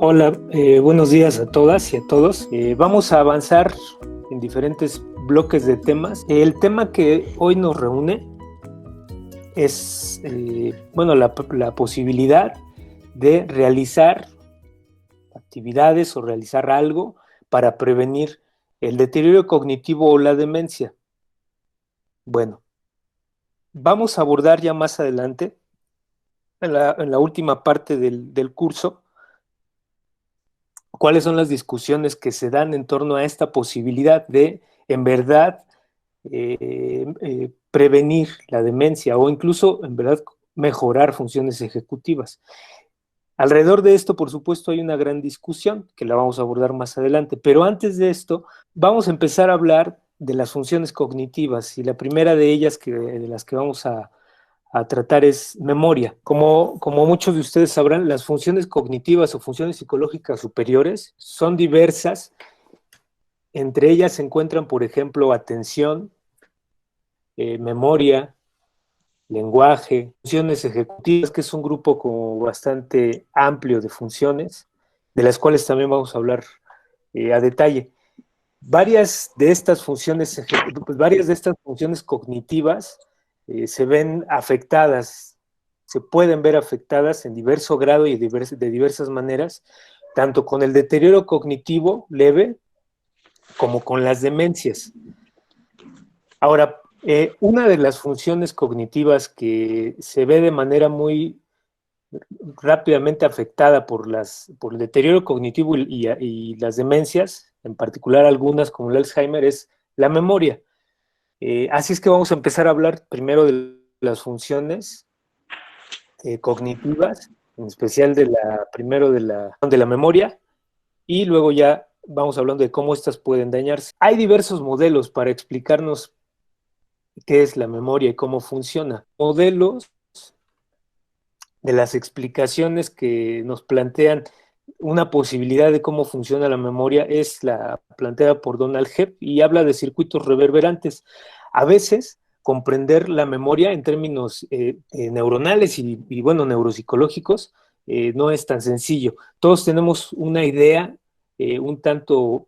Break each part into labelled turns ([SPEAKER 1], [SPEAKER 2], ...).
[SPEAKER 1] Hola, buenos días a todas y a todos. Vamos a avanzar en diferentes bloques de temas. El tema que hoy nos reúne es, la posibilidad de realizar actividades o realizar algo para prevenir el deterioro cognitivo o la demencia. Bueno, vamos a abordar ya más adelante, en la última parte del curso, cuáles son las discusiones que se dan en torno a esta posibilidad de, en verdad, prevenir la demencia o incluso, en verdad, mejorar funciones ejecutivas. Alrededor de esto, por supuesto, hay una gran discusión que la vamos a abordar más adelante, pero antes de esto, vamos a empezar a hablar de las funciones cognitivas y la primera de ellas de las que vamos a tratar es memoria. Como muchos de ustedes sabrán, las funciones cognitivas o funciones psicológicas superiores son diversas. Entre ellas se encuentran, por ejemplo, atención, memoria, lenguaje, funciones ejecutivas, que es un grupo como bastante amplio de funciones, de las cuales también vamos a hablar a detalle. Varias de estas funciones cognitivas se ven afectadas, se pueden ver afectadas en diverso grado y de diversas maneras, tanto con el deterioro cognitivo leve como con las demencias. Ahora, una de las funciones cognitivas que se ve de manera muy rápidamente afectada por el deterioro cognitivo y las demencias, en particular algunas como el Alzheimer, es la memoria. Así es que vamos a empezar a hablar primero de las funciones cognitivas, en especial primero de la memoria, y luego ya vamos hablando de cómo estas pueden dañarse. Hay diversos modelos para explicarnos qué es la memoria y cómo funciona. Modelos de las explicaciones que nos plantean una posibilidad de cómo funciona la memoria es la planteada por Donald Hebb y habla de circuitos reverberantes. A veces, comprender la memoria en términos neuronales y, bueno, neuropsicológicos no es tan sencillo. Todos tenemos una idea un tanto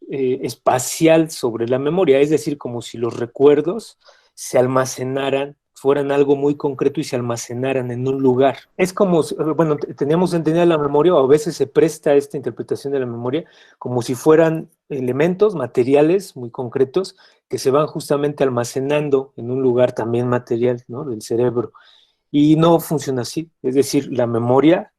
[SPEAKER 1] espacial sobre la memoria, es decir, como si los recuerdos se almacenaran, fueran algo muy concreto y se almacenaran en un lugar. Es como, bueno, tenemos entendida la memoria, o a veces se presta esta interpretación de la memoria como si fueran elementos materiales muy concretos que se van justamente almacenando en un lugar también material, ¿no?, del cerebro. Y no funciona así. Es decir, la memoria,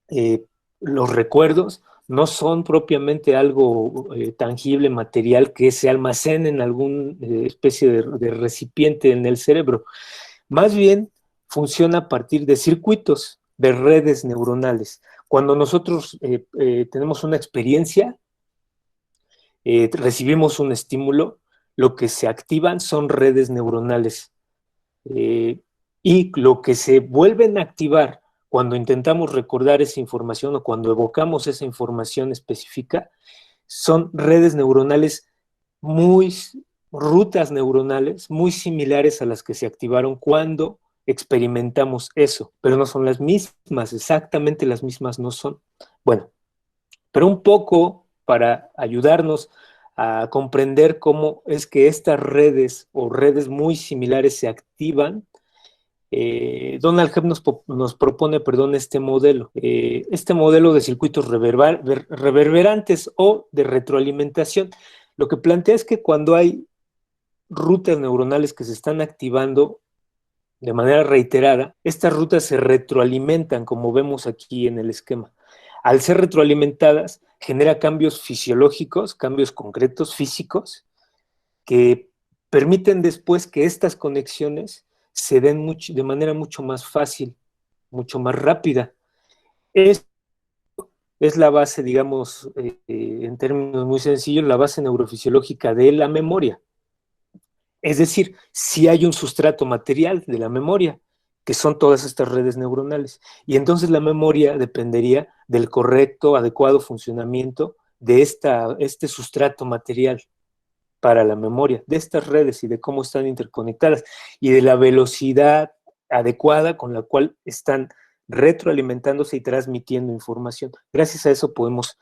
[SPEAKER 1] eh, los recuerdos, no son propiamente algo tangible, material, que se almacene en alguna especie de recipiente en el cerebro. Más bien funciona a partir de circuitos, de redes neuronales. Cuando nosotros tenemos una experiencia, recibimos un estímulo, lo que se activan son redes neuronales. Eh, y lo que se vuelven a activar cuando intentamos recordar esa información o cuando evocamos esa información específica son redes neuronales muy, rutas neuronales muy similares a las que se activaron cuando experimentamos eso, pero no son las mismas, exactamente las mismas no son. Bueno, pero un poco para ayudarnos a comprender cómo es que estas redes o redes muy similares se activan. Donald Hebb nos propone, perdón, este modelo de circuitos reverberantes o de retroalimentación. Lo que plantea es que cuando hay rutas neuronales que se están activando de manera reiterada, estas rutas se retroalimentan, como vemos aquí en el esquema. Al ser retroalimentadas, genera cambios fisiológicos, cambios concretos, físicos, que permiten después que estas conexiones se den de manera mucho más fácil, mucho más rápida. Es la base, digamos, en términos muy sencillos, la base neurofisiológica de la memoria. Es decir, si hay un sustrato material de la memoria, que son todas estas redes neuronales. Y entonces la memoria dependería del correcto, adecuado funcionamiento de este sustrato material para la memoria, de estas redes y de cómo están interconectadas y de la velocidad adecuada con la cual están retroalimentándose y transmitiendo información. Gracias a eso podemos,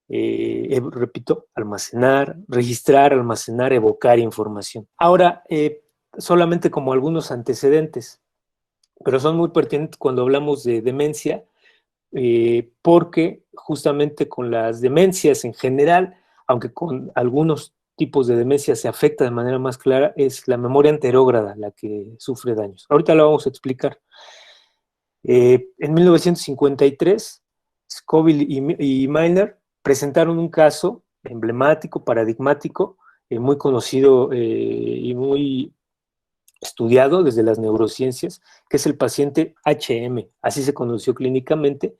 [SPEAKER 1] repito, almacenar, registrar, almacenar, evocar información. Ahora, solamente como algunos antecedentes, pero son muy pertinentes cuando hablamos de demencia, porque justamente con las demencias en general, aunque con algunos tipos de demencia se afecta de manera más clara, es la memoria anterógrada la que sufre daños. Ahorita lo vamos a explicar. En 1953, Scoville y Milner presentaron un caso emblemático, paradigmático, muy conocido y muy estudiado desde las neurociencias, que es el paciente HM, así se conoció clínicamente.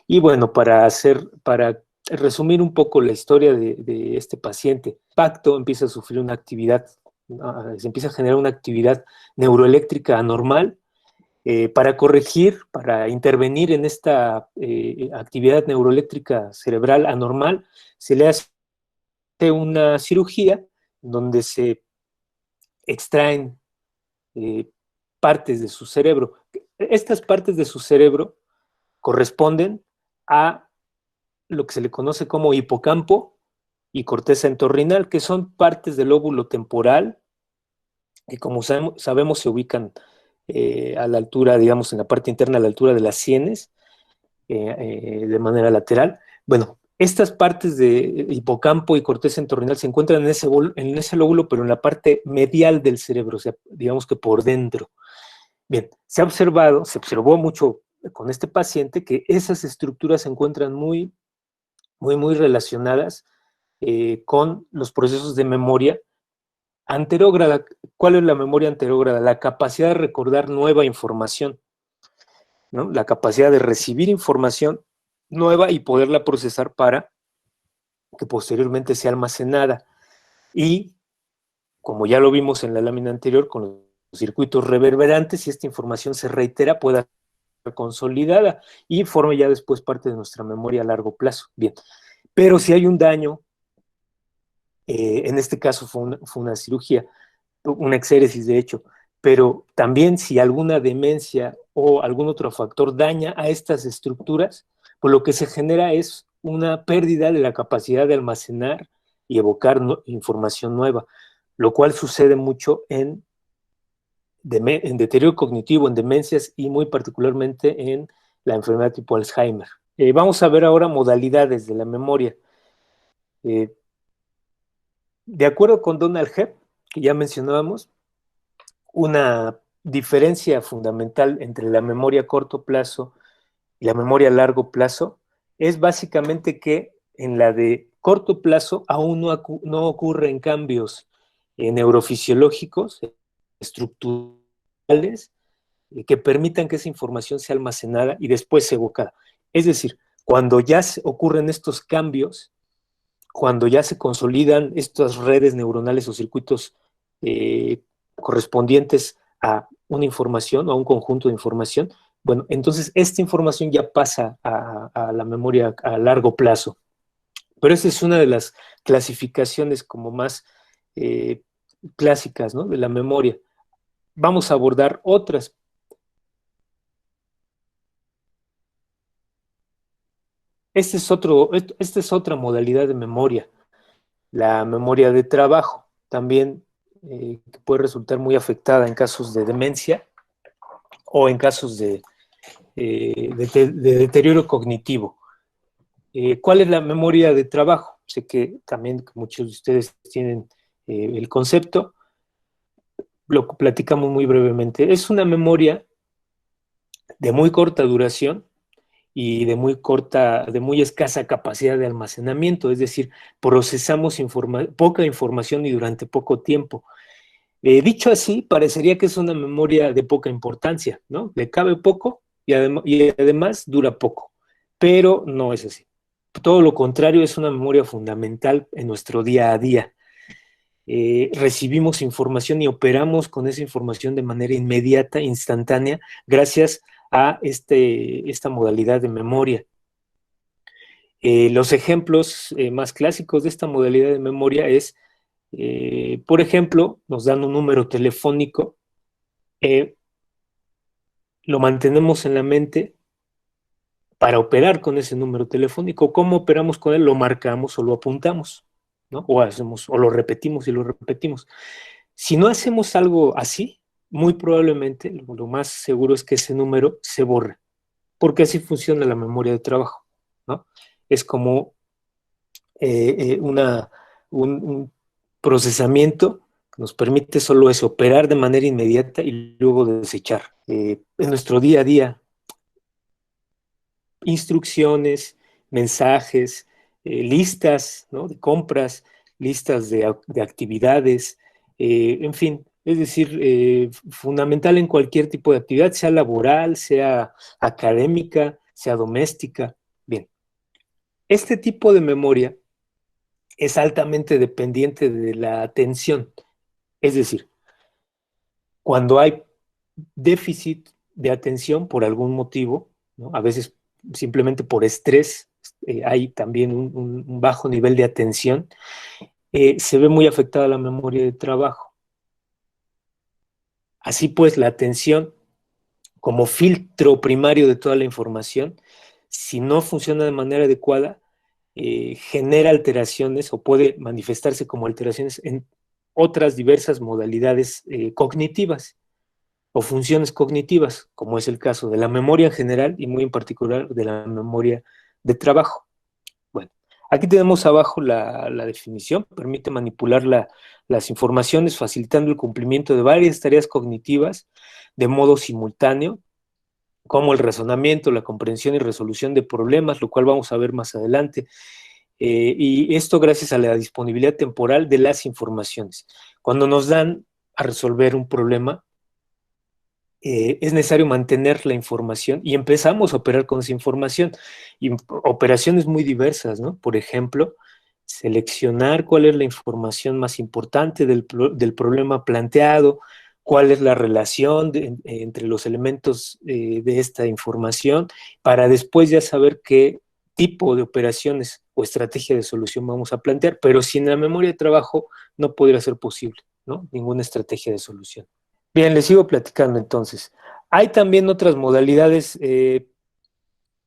[SPEAKER 1] Y bueno, para resumir un poco la historia de este paciente, Pacto empieza a sufrir una actividad, se empieza a generar una actividad neuroeléctrica anormal. Para corregir, para intervenir en esta actividad neuroeléctrica cerebral anormal, se le hace una cirugía donde se extraen eh, partes de su cerebro. Estas partes de su cerebro corresponden a lo que se le conoce como hipocampo y corteza entorrinal, que son partes del lóbulo temporal, que como sabemos se ubican a la altura, digamos, en la parte interna, a la altura de las sienes, de manera lateral. Bueno, estas partes de hipocampo y corteza entorrinal se encuentran en ese lóbulo, pero en la parte medial del cerebro, o sea, digamos que por dentro. Bien, se observó mucho con este paciente que esas estructuras se encuentran muy relacionadas con los procesos de memoria anterógrada. ¿Cuál es la memoria anterógrada? La capacidad de recordar nueva información, ¿no? La capacidad de recibir información nueva y poderla procesar para que posteriormente sea almacenada. Y, como ya lo vimos en la lámina anterior, con los circuitos reverberantes, si esta información se reitera, pueda ser consolidada y forme ya después parte de nuestra memoria a largo plazo. Bien, pero si hay un daño, en este caso fue una cirugía, una exéresis de hecho, pero también si alguna demencia o algún otro factor daña a estas estructuras, pues lo que se genera es una pérdida de la capacidad de almacenar y evocar información nueva, lo cual sucede mucho en deterioro cognitivo, en demencias y muy particularmente en la enfermedad tipo Alzheimer. Vamos a ver ahora modalidades de la memoria. Eh, de acuerdo con Donald Hebb, que ya mencionábamos, una diferencia fundamental entre la memoria a corto plazo y la memoria a largo plazo es básicamente que en la de corto plazo aún no ocurren cambios neurofisiológicos, estructurales, que permitan que esa información sea almacenada y después evocada. Es decir, cuando ya ocurren estos cambios, cuando ya se consolidan estas redes neuronales o circuitos eh, correspondientes a una información o a un conjunto de información, bueno, entonces esta información ya pasa a la memoria a largo plazo. Pero esa es una de las clasificaciones como más eh, clásicas, ¿no?, de la memoria. Vamos a abordar otras. Esta es otra modalidad de memoria, la memoria de trabajo, también que puede resultar muy afectada en casos de demencia o en casos de deterioro cognitivo. ¿Cuál es la memoria de trabajo? Sé que también muchos de ustedes tienen el concepto, lo platicamos muy brevemente. Es una memoria de muy corta duración y de muy escasa capacidad de almacenamiento, es decir, procesamos poca información y durante poco tiempo. Dicho así, parecería que es una memoria de poca importancia, ¿no? Le cabe poco y además dura poco, pero no es así. Todo lo contrario, es una memoria fundamental en nuestro día a día. Recibimos información y operamos con esa información de manera inmediata, instantánea, gracias a esta modalidad de memoria. Los ejemplos más clásicos de esta modalidad de memoria es, por ejemplo, nos dan un número telefónico, lo mantenemos en la mente para operar con ese número telefónico. ¿Cómo operamos con él? Lo marcamos o lo apuntamos, ¿no? O lo repetimos y lo repetimos. Si no hacemos algo así, muy probablemente lo más seguro es que ese número se borre, porque así funciona la memoria de trabajo, ¿no? Es como un procesamiento que nos permite solo eso, operar de manera inmediata y luego desechar. En nuestro día a día, instrucciones, mensajes, listas, ¿no? De compras, listas de actividades, en fin, es decir, fundamental en cualquier tipo de actividad, sea laboral, sea académica, sea doméstica. Bien, este tipo de memoria es altamente dependiente de la atención, es decir, cuando hay déficit de atención por algún motivo, ¿no? A veces simplemente por estrés, hay también un bajo nivel de atención, se ve muy afectada la memoria de trabajo. Así pues, la atención como filtro primario de toda la información, si no funciona de manera adecuada, genera alteraciones o puede manifestarse como alteraciones en otras diversas modalidades cognitivas o funciones cognitivas, como es el caso de la memoria en general y muy en particular de la memoria de trabajo. Bueno, aquí tenemos abajo la definición, permite manipular las informaciones facilitando el cumplimiento de varias tareas cognitivas de modo simultáneo, como el razonamiento, la comprensión y resolución de problemas, lo cual vamos a ver más adelante. Y esto gracias a la disponibilidad temporal de las informaciones. Cuando nos dan a resolver un problema, es necesario mantener la información y empezamos a operar con esa información. Y operaciones muy diversas, ¿no? Por ejemplo, seleccionar cuál es la información más importante del problema planteado, cuál es la relación entre los elementos de esta información, para después ya saber qué tipo de operaciones o estrategia de solución vamos a plantear, pero sin la memoria de trabajo no podría ser posible, ¿no? Ninguna estrategia de solución. Bien, les sigo platicando entonces. Hay también otras modalidades de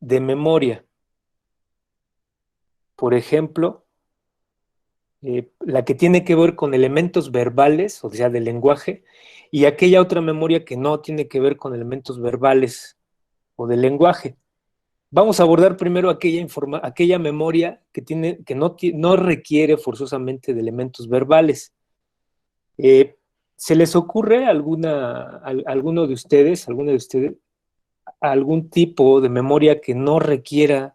[SPEAKER 1] memoria. Por ejemplo, la que tiene que ver con elementos verbales, o sea, del lenguaje, y aquella otra memoria que no tiene que ver con elementos verbales o del lenguaje. Vamos a abordar primero aquella memoria que no requiere forzosamente de elementos verbales. Eh, ¿Se les ocurre alguna de ustedes, algún tipo de memoria que no requiera,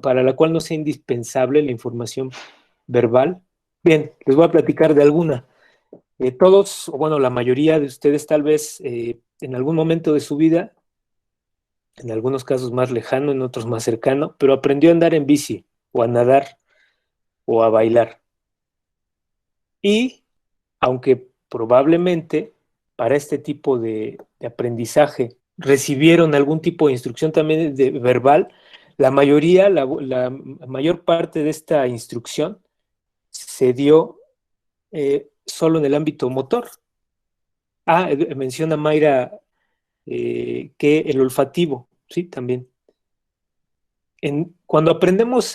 [SPEAKER 1] para la cual no sea indispensable la información verbal? Bien, les voy a platicar de alguna. Todos, o bueno, la mayoría de ustedes tal vez en algún momento de su vida, en algunos casos más lejano, en otros más cercano, pero aprendió a andar en bici, o a nadar, o a bailar. Y aunque probablemente para este tipo de aprendizaje recibieron algún tipo de instrucción también verbal, la mayor parte de esta instrucción se dio solo en el ámbito motor. Menciona Mayra que el olfativo, sí, también. Cuando aprendemos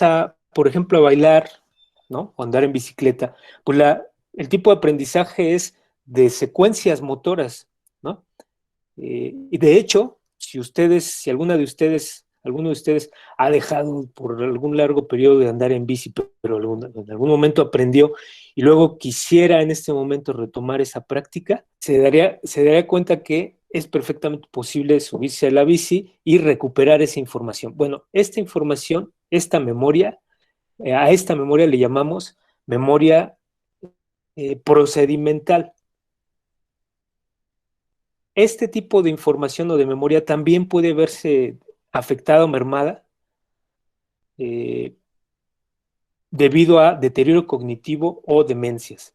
[SPEAKER 1] por ejemplo, a bailar, ¿no? O andar en bicicleta, pues el tipo de aprendizaje es de secuencias motoras, ¿no? Y de hecho, si alguno de ustedes ha dejado por algún largo periodo de andar en bici, pero en algún momento aprendió y luego quisiera en este momento retomar esa práctica, se daría cuenta que es perfectamente posible subirse a la bici y recuperar esa información. Bueno, esta información, esta memoria, a esta memoria le llamamos memoria procedimental. Este tipo de información o de memoria también puede verse afectada o mermada eh, debido a deterioro cognitivo o demencias.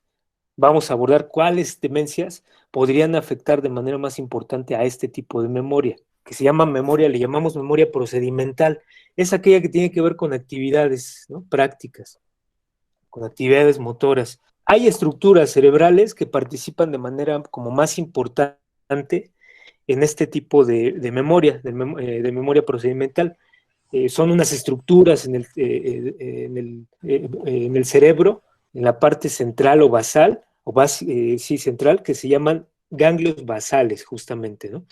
[SPEAKER 1] Vamos a abordar cuáles demencias podrían afectar de manera más importante a este tipo de memoria, que se llama memoria, le llamamos memoria procedimental. Es aquella que tiene que ver con actividades, ¿no? Prácticas, con actividades motoras. Hay estructuras cerebrales que participan de manera como más importante en este tipo de memoria, de memoria procedimental. son unas estructuras en el cerebro, en la parte central o basal, sí, central, que se llaman ganglios basales, justamente, ¿no?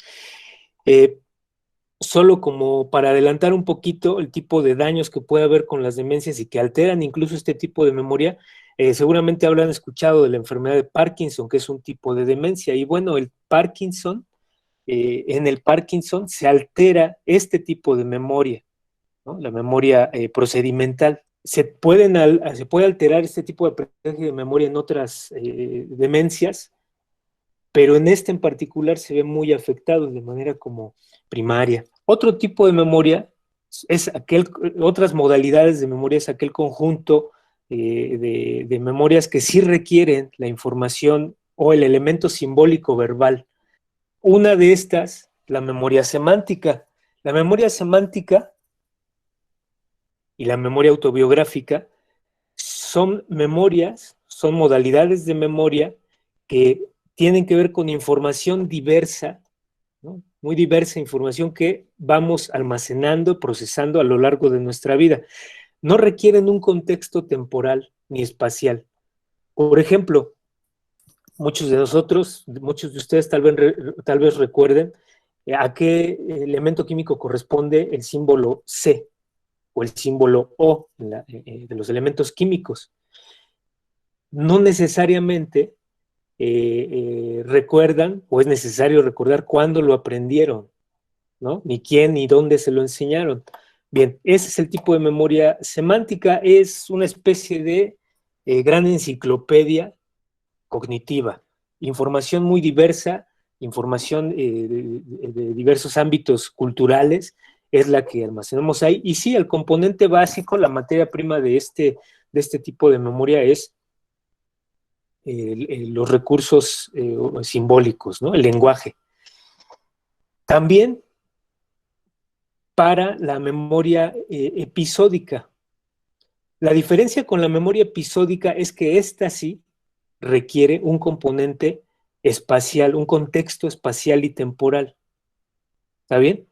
[SPEAKER 1] Solo como para adelantar un poquito el tipo de daños que puede haber con las demencias y que alteran incluso este tipo de memoria, seguramente habrán escuchado de la enfermedad de Parkinson, que es un tipo de demencia, y bueno, en el Parkinson se altera este tipo de memoria, ¿no? La memoria procedimental. Se puede alterar este tipo de aprendizaje de memoria en otras demencias, pero en este en particular se ve muy afectado de manera como primaria. Otro tipo de memoria otras modalidades de memoria es aquel conjunto de memorias que sí requieren la información o el elemento simbólico verbal. Una de estas, la memoria semántica. La memoria semántica y la memoria autobiográfica son memorias, son modalidades de memoria que tienen que ver con información diversa, ¿no? Muy diversa información que vamos almacenando, procesando a lo largo de nuestra vida. No requieren un contexto temporal ni espacial. Por ejemplo, muchos de nosotros, muchos de ustedes tal vez recuerden a qué elemento químico corresponde el símbolo C o el símbolo O de los elementos químicos. No necesariamente recuerdan o es necesario recordar cuándo lo aprendieron, ¿no? Ni quién ni dónde se lo enseñaron. Bien, ese es el tipo de memoria semántica, es una especie de gran enciclopedia cognitiva, información muy diversa, información de diversos ámbitos culturales, es la que almacenamos ahí. Y sí, el componente básico, la materia prima de este tipo de memoria es los recursos simbólicos, ¿no? El lenguaje. También para la memoria episódica. La diferencia con la memoria episódica es que esta sí requiere un componente espacial, un contexto espacial y temporal. ¿Está bien?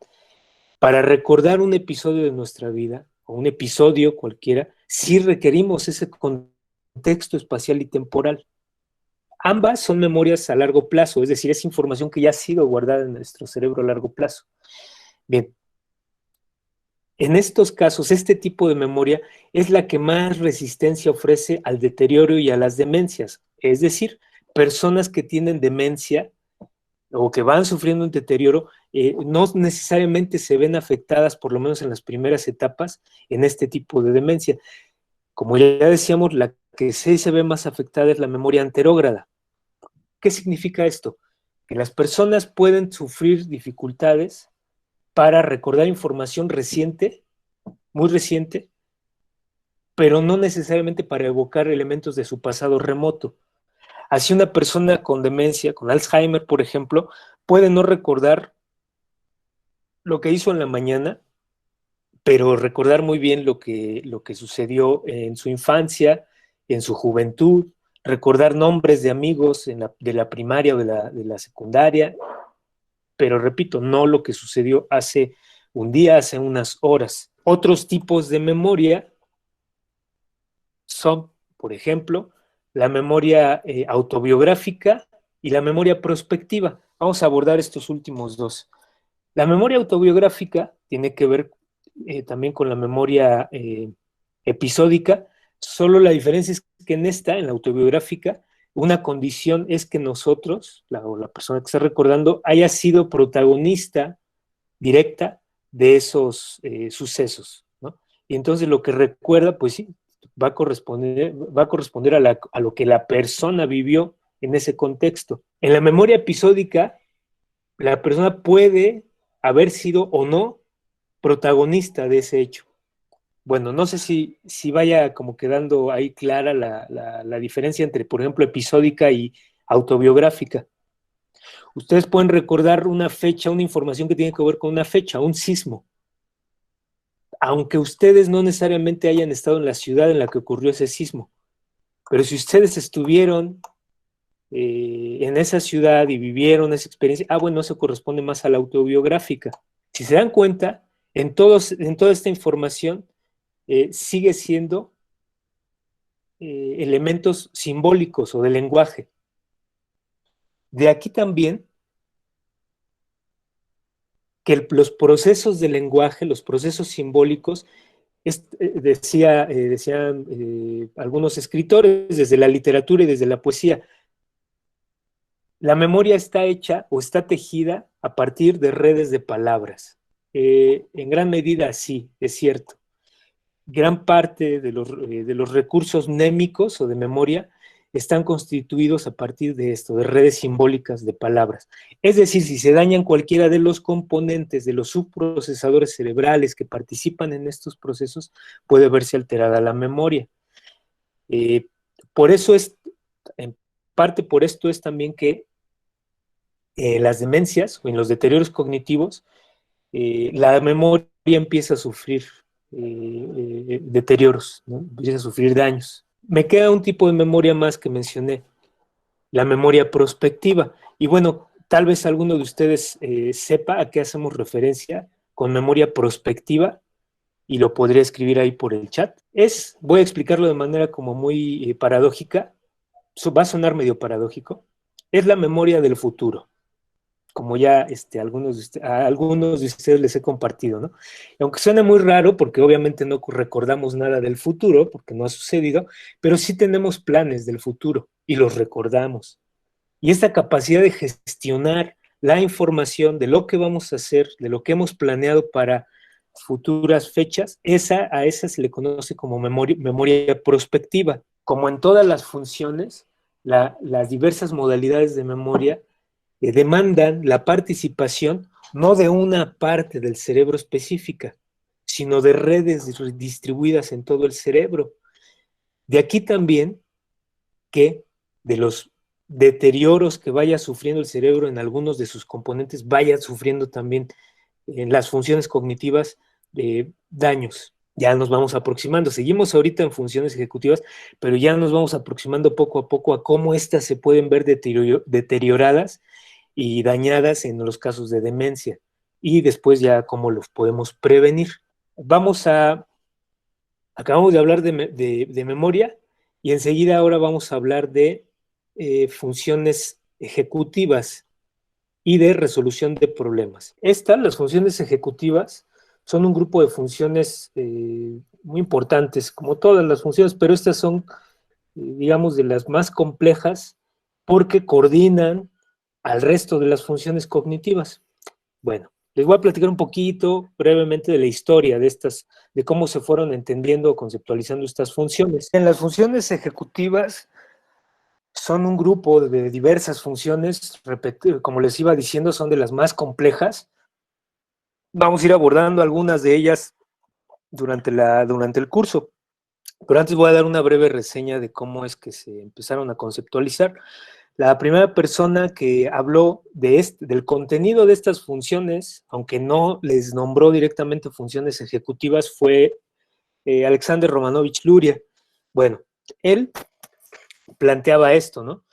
[SPEAKER 1] Para recordar un episodio de nuestra vida, o un episodio cualquiera, sí requerimos ese contexto espacial y temporal. Ambas son memorias a largo plazo, es decir, es información que ya ha sido guardada en nuestro cerebro a largo plazo. Bien, en estos casos, este tipo de memoria es la que más resistencia ofrece al deterioro y a las demencias. Es decir, personas que tienen demencia o que van sufriendo un deterioro, no necesariamente se ven afectadas, por lo menos en las primeras etapas, en este tipo de demencia. Como ya decíamos, la que sí se ve más afectada es la memoria anterógrada. ¿Qué significa esto? Que las personas pueden sufrir dificultades para recordar información reciente, muy reciente, pero no necesariamente para evocar elementos de su pasado remoto. Así una persona con demencia, con Alzheimer, por ejemplo, puede no recordar lo que hizo en la mañana, pero recordar muy bien lo que sucedió en su infancia, en su juventud, recordar nombres de amigos de la primaria o de la secundaria, pero repito, no lo que sucedió hace un día, hace unas horas. Otros tipos de memoria son, por ejemplo, la memoria autobiográfica y la memoria prospectiva. Vamos a abordar estos últimos dos. La memoria autobiográfica tiene que ver también con la memoria episódica, solo la diferencia es que en la autobiográfica, una condición es que nosotros, o la persona que está recordando, haya sido protagonista directa de esos sucesos, ¿no? Y entonces lo que recuerda, pues sí, va a corresponder a lo que la persona vivió en ese contexto. En la memoria episódica, la persona puede haber sido o no protagonista de ese hecho. Bueno, no sé si vaya como quedando ahí clara la diferencia entre, por ejemplo, episódica y autobiográfica. Ustedes pueden recordar una fecha, una información que tiene que ver con una fecha, un sismo. Aunque ustedes no necesariamente hayan estado en la ciudad en la que ocurrió ese sismo. Pero si ustedes estuvieron en esa ciudad y vivieron esa experiencia, bueno, eso corresponde más a la autobiográfica. Si se dan cuenta, En toda esta información sigue siendo elementos simbólicos o de lenguaje. De aquí también que los procesos de lenguaje, los procesos simbólicos, decían algunos escritores desde la literatura y desde la poesía, la memoria está hecha o está tejida a partir de redes de palabras. En gran medida sí, es cierto. Gran parte de los recursos mnémicos o de memoria están constituidos a partir de esto, de redes simbólicas de palabras. Es decir, si se dañan cualquiera de los componentes de los subprocesadores cerebrales que participan en estos procesos, puede verse alterada la memoria. Por eso es, en parte por esto es también que las demencias o en los deterioros cognitivos, la memoria empieza a sufrir deterioros, ¿no? Empieza a sufrir daños. Me queda un tipo de memoria más que mencioné, la memoria prospectiva. Y bueno, tal vez alguno de ustedes sepa a qué hacemos referencia con memoria prospectiva y lo podría escribir ahí por el chat. Voy a explicarlo de manera como muy paradójica, va a sonar medio paradójico, es la memoria del futuro, como ya a algunos de ustedes les he compartido, ¿no? Y aunque suene muy raro, porque obviamente no recordamos nada del futuro, porque no ha sucedido, pero sí tenemos planes del futuro y los recordamos. Y esta capacidad de gestionar la información de lo que vamos a hacer, de lo que hemos planeado para futuras fechas, a esa se le conoce como memoria prospectiva. Como en todas las funciones, las diversas modalidades de memoria demandan la participación no de una parte del cerebro específica, sino de redes distribuidas en todo el cerebro. De aquí también que de los deterioros que vaya sufriendo el cerebro en algunos de sus componentes, vaya sufriendo también en las funciones cognitivas daños. Ya nos vamos aproximando, seguimos ahorita en funciones ejecutivas, pero ya nos vamos aproximando poco a poco a cómo éstas se pueden ver deterioradas y dañadas en los casos de demencia y después ya cómo los podemos prevenir. Acabamos de hablar de memoria y enseguida ahora vamos a hablar de funciones ejecutivas y de resolución de problemas. Las funciones ejecutivas, son un grupo de funciones muy importantes, como todas las funciones, pero estas son, digamos, de las más complejas porque coordinan al resto de las funciones cognitivas. Bueno, les voy a platicar un poquito brevemente de la historia de cómo se fueron entendiendo o conceptualizando estas funciones. En las funciones ejecutivas son un grupo de diversas funciones, como les iba diciendo, son de las más complejas. Vamos a ir abordando algunas de ellas durante el curso, pero antes voy a dar una breve reseña de cómo es que se empezaron a conceptualizar. La primera persona que habló del contenido de estas funciones, aunque no les nombró directamente funciones ejecutivas, fue Alexander Romanovich Luria. Bueno, él planteaba esto, ¿no?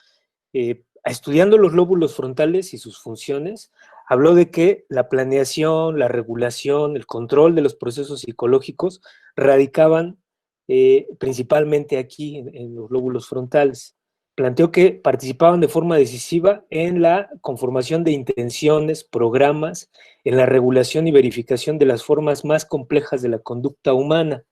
[SPEAKER 1] Estudiando los lóbulos frontales y sus funciones, habló de que la planeación, la regulación, el control de los procesos psicológicos radicaban principalmente aquí en los lóbulos frontales. Planteó que participaban de forma decisiva en la conformación de intenciones, programas, en la regulación y verificación de las formas más complejas de la conducta humana.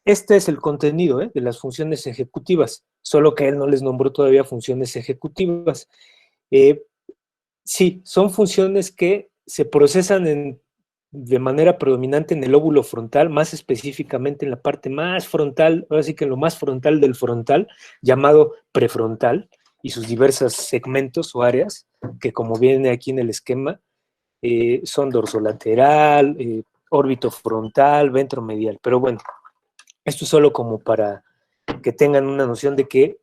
[SPEAKER 1] Este es el contenido de las funciones ejecutivas, solo que él no les nombró todavía funciones ejecutivas. Sí, son funciones que se procesan de manera predominante en el lóbulo frontal, más específicamente en la parte más frontal, ahora sí que en lo más frontal del frontal, llamado prefrontal, y sus diversos segmentos o áreas, que como viene aquí en el esquema, son dorsolateral, órbito frontal, ventromedial. Pero bueno, esto es solo como para que tengan una noción de que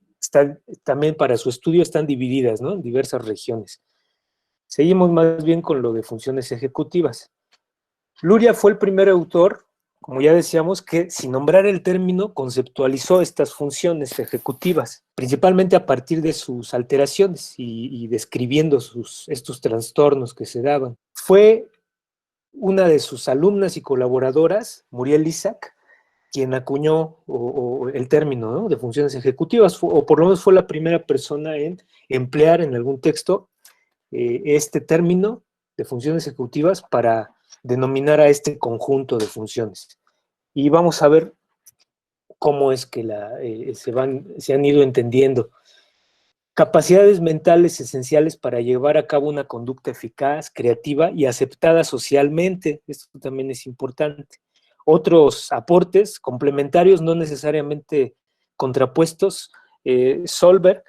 [SPEAKER 1] también para su estudio están divididas, ¿no?, en diversas regiones. Seguimos más bien con lo de funciones ejecutivas. Luria fue el primer autor, como ya decíamos, que sin nombrar el término conceptualizó estas funciones ejecutivas, principalmente a partir de sus alteraciones y describiendo estos trastornos que se daban. Fue una de sus alumnas y colaboradoras, Muriel Isaac, quien acuñó el término, ¿no?, de funciones ejecutivas, o por lo menos fue la primera persona en emplear en algún texto este término de funciones ejecutivas para denominar a este conjunto de funciones. Y vamos a ver cómo es que se han ido entendiendo. Capacidades mentales esenciales para llevar a cabo una conducta eficaz, creativa y aceptada socialmente. Esto también es importante. Otros aportes complementarios, no necesariamente contrapuestos, Solberg,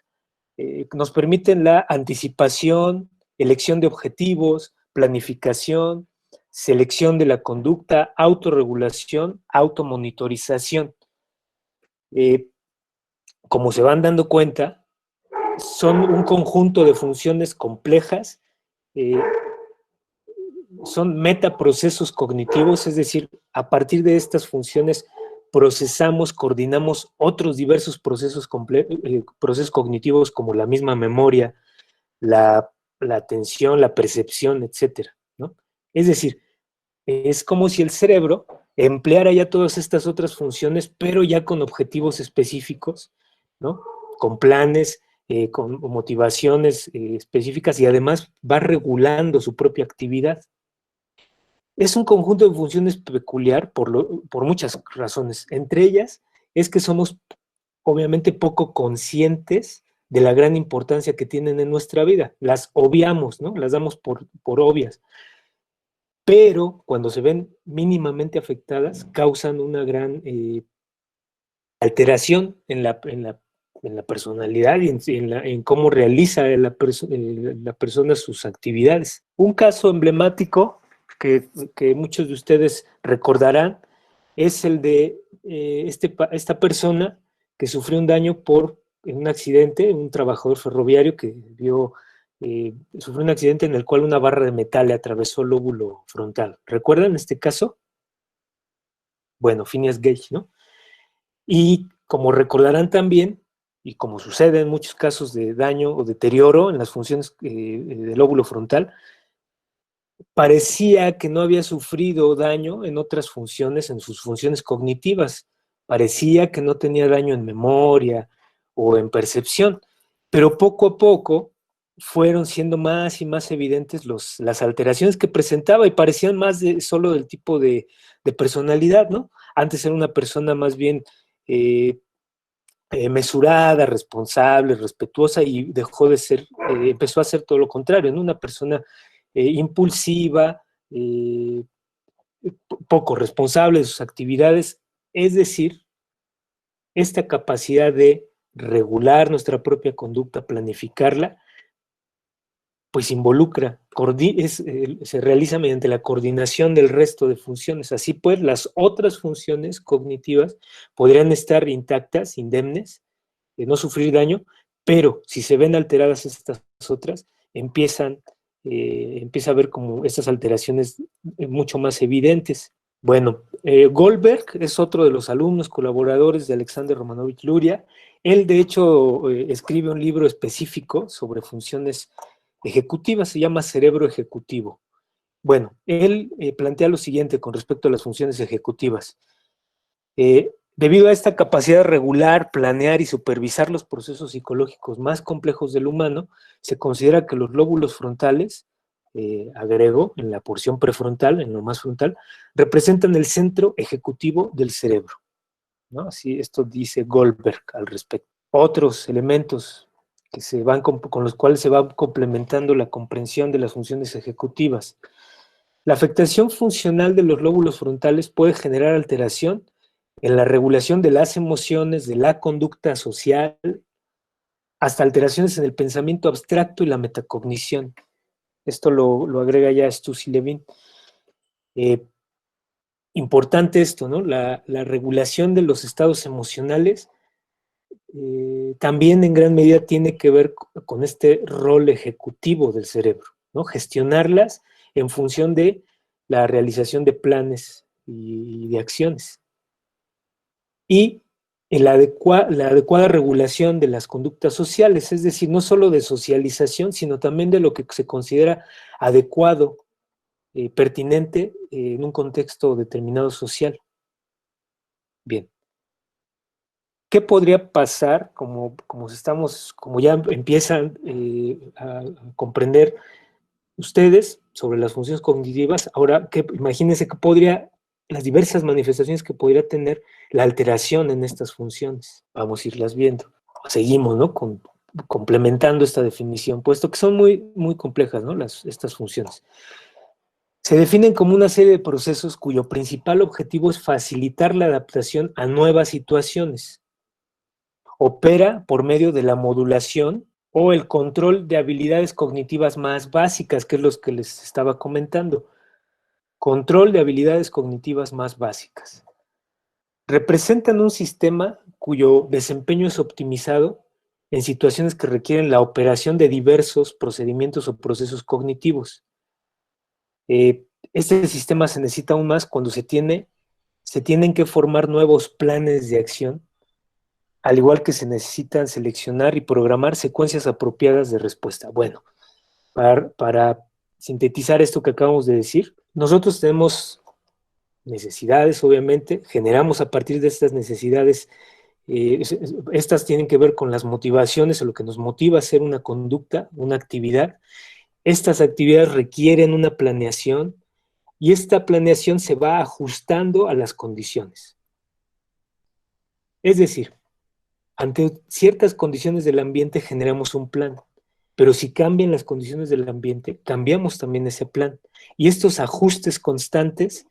[SPEAKER 1] nos permiten la anticipación, elección de objetivos, planificación, selección de la conducta, autorregulación, automonitorización. Como se van dando cuenta, son un conjunto de funciones complejas, son metaprocesos cognitivos, es decir, a partir de estas funciones procesamos, coordinamos otros diversos procesos cognitivos como la misma memoria, la atención, la percepción, etcétera, ¿no? Es decir, es como si el cerebro empleara ya todas estas otras funciones, pero ya con objetivos específicos, ¿no?, con planes, con motivaciones específicas, y además va regulando su propia actividad. Es un conjunto de funciones peculiar por muchas razones. Entre ellas es que somos obviamente poco conscientes de la gran importancia que tienen en nuestra vida. Las obviamos, ¿no? Las damos por obvias. Pero cuando se ven mínimamente afectadas, causan una gran alteración en la personalidad y en cómo realiza la persona sus actividades. Un caso emblemático que muchos de ustedes recordarán es el de esta persona que sufrió un daño en un accidente, un trabajador ferroviario que sufrió un accidente en el cual una barra de metal le atravesó el lóbulo frontal. ¿Recuerdan este caso? Bueno, Phineas Gage, ¿no? Y como recordarán también, y como sucede en muchos casos de daño o deterioro en las funciones del lóbulo frontal, parecía que no había sufrido daño en otras funciones, en sus funciones cognitivas. Parecía que no tenía daño en memoria o en percepción, pero poco a poco fueron siendo más y más evidentes las alteraciones que presentaba y parecían más solo del tipo de personalidad, ¿no? Antes era una persona más bien mesurada, responsable, respetuosa, y dejó de ser, empezó a ser todo lo contrario, ¿no? Una persona impulsiva, poco responsable de sus actividades, es decir, esta capacidad de regular nuestra propia conducta, planificarla, pues involucra, se realiza mediante la coordinación del resto de funciones. Así pues, las otras funciones cognitivas podrían estar intactas, indemnes, de no sufrir daño, pero si se ven alteradas estas otras, empieza a haber como estas alteraciones mucho más evidentes. Bueno, Goldberg es otro de los alumnos colaboradores de Alexander Romanovich Luria. Él, de hecho, escribe un libro específico sobre funciones ejecutivas, se llama Cerebro Ejecutivo. Bueno, él plantea lo siguiente con respecto a las funciones ejecutivas. Debido a esta capacidad de regular, planear y supervisar los procesos psicológicos más complejos del humano, se considera que los lóbulos frontales, agregó en la porción prefrontal, en lo más frontal, representan el centro ejecutivo del cerebro, ¿no? Así, esto dice Goldberg al respecto. Otros elementos con los cuales se va complementando la comprensión de las funciones ejecutivas. La afectación funcional de los lóbulos frontales puede generar alteración en la regulación de las emociones, de la conducta social, hasta alteraciones en el pensamiento abstracto y la metacognición. Esto lo agrega ya Stussy Levin. Importante esto, ¿no? La regulación de los estados emocionales también en gran medida tiene que ver con este rol ejecutivo del cerebro, ¿no? Gestionarlas en función de la realización de planes y de acciones. Y la adecuada regulación de las conductas sociales, es decir, no solo de socialización, sino también de lo que se considera adecuado pertinente en un contexto determinado social. Bien. ¿Qué podría pasar, como ya empiezan a comprender ustedes sobre las funciones cognitivas? Ahora, imagínense las diversas manifestaciones que podría tener la alteración en estas funciones. Vamos a irlas viendo. Seguimos, ¿no? Complementando esta definición, puesto que son muy, muy complejas, ¿no? Estas funciones. Se definen como una serie de procesos cuyo principal objetivo es facilitar la adaptación a nuevas situaciones. Opera por medio de la modulación o el control de habilidades cognitivas más básicas, que es lo que les estaba comentando. Control de habilidades cognitivas más básicas. Representan un sistema cuyo desempeño es optimizado en situaciones que requieren la operación de diversos procedimientos o procesos cognitivos. Este sistema se necesita aún más cuando se tienen que formar nuevos planes de acción, al igual que se necesitan seleccionar y programar secuencias apropiadas de respuesta. Bueno, para sintetizar esto que acabamos de decir, nosotros tenemos necesidades, obviamente, generamos a partir de estas necesidades, estas tienen que ver con las motivaciones o lo que nos motiva a hacer una conducta, una actividad. Estas actividades requieren una planeación y esta planeación se va ajustando a las condiciones. Es decir, ante ciertas condiciones del ambiente generamos un plan, pero si cambian las condiciones del ambiente, cambiamos también ese plan. Y estos ajustes constantes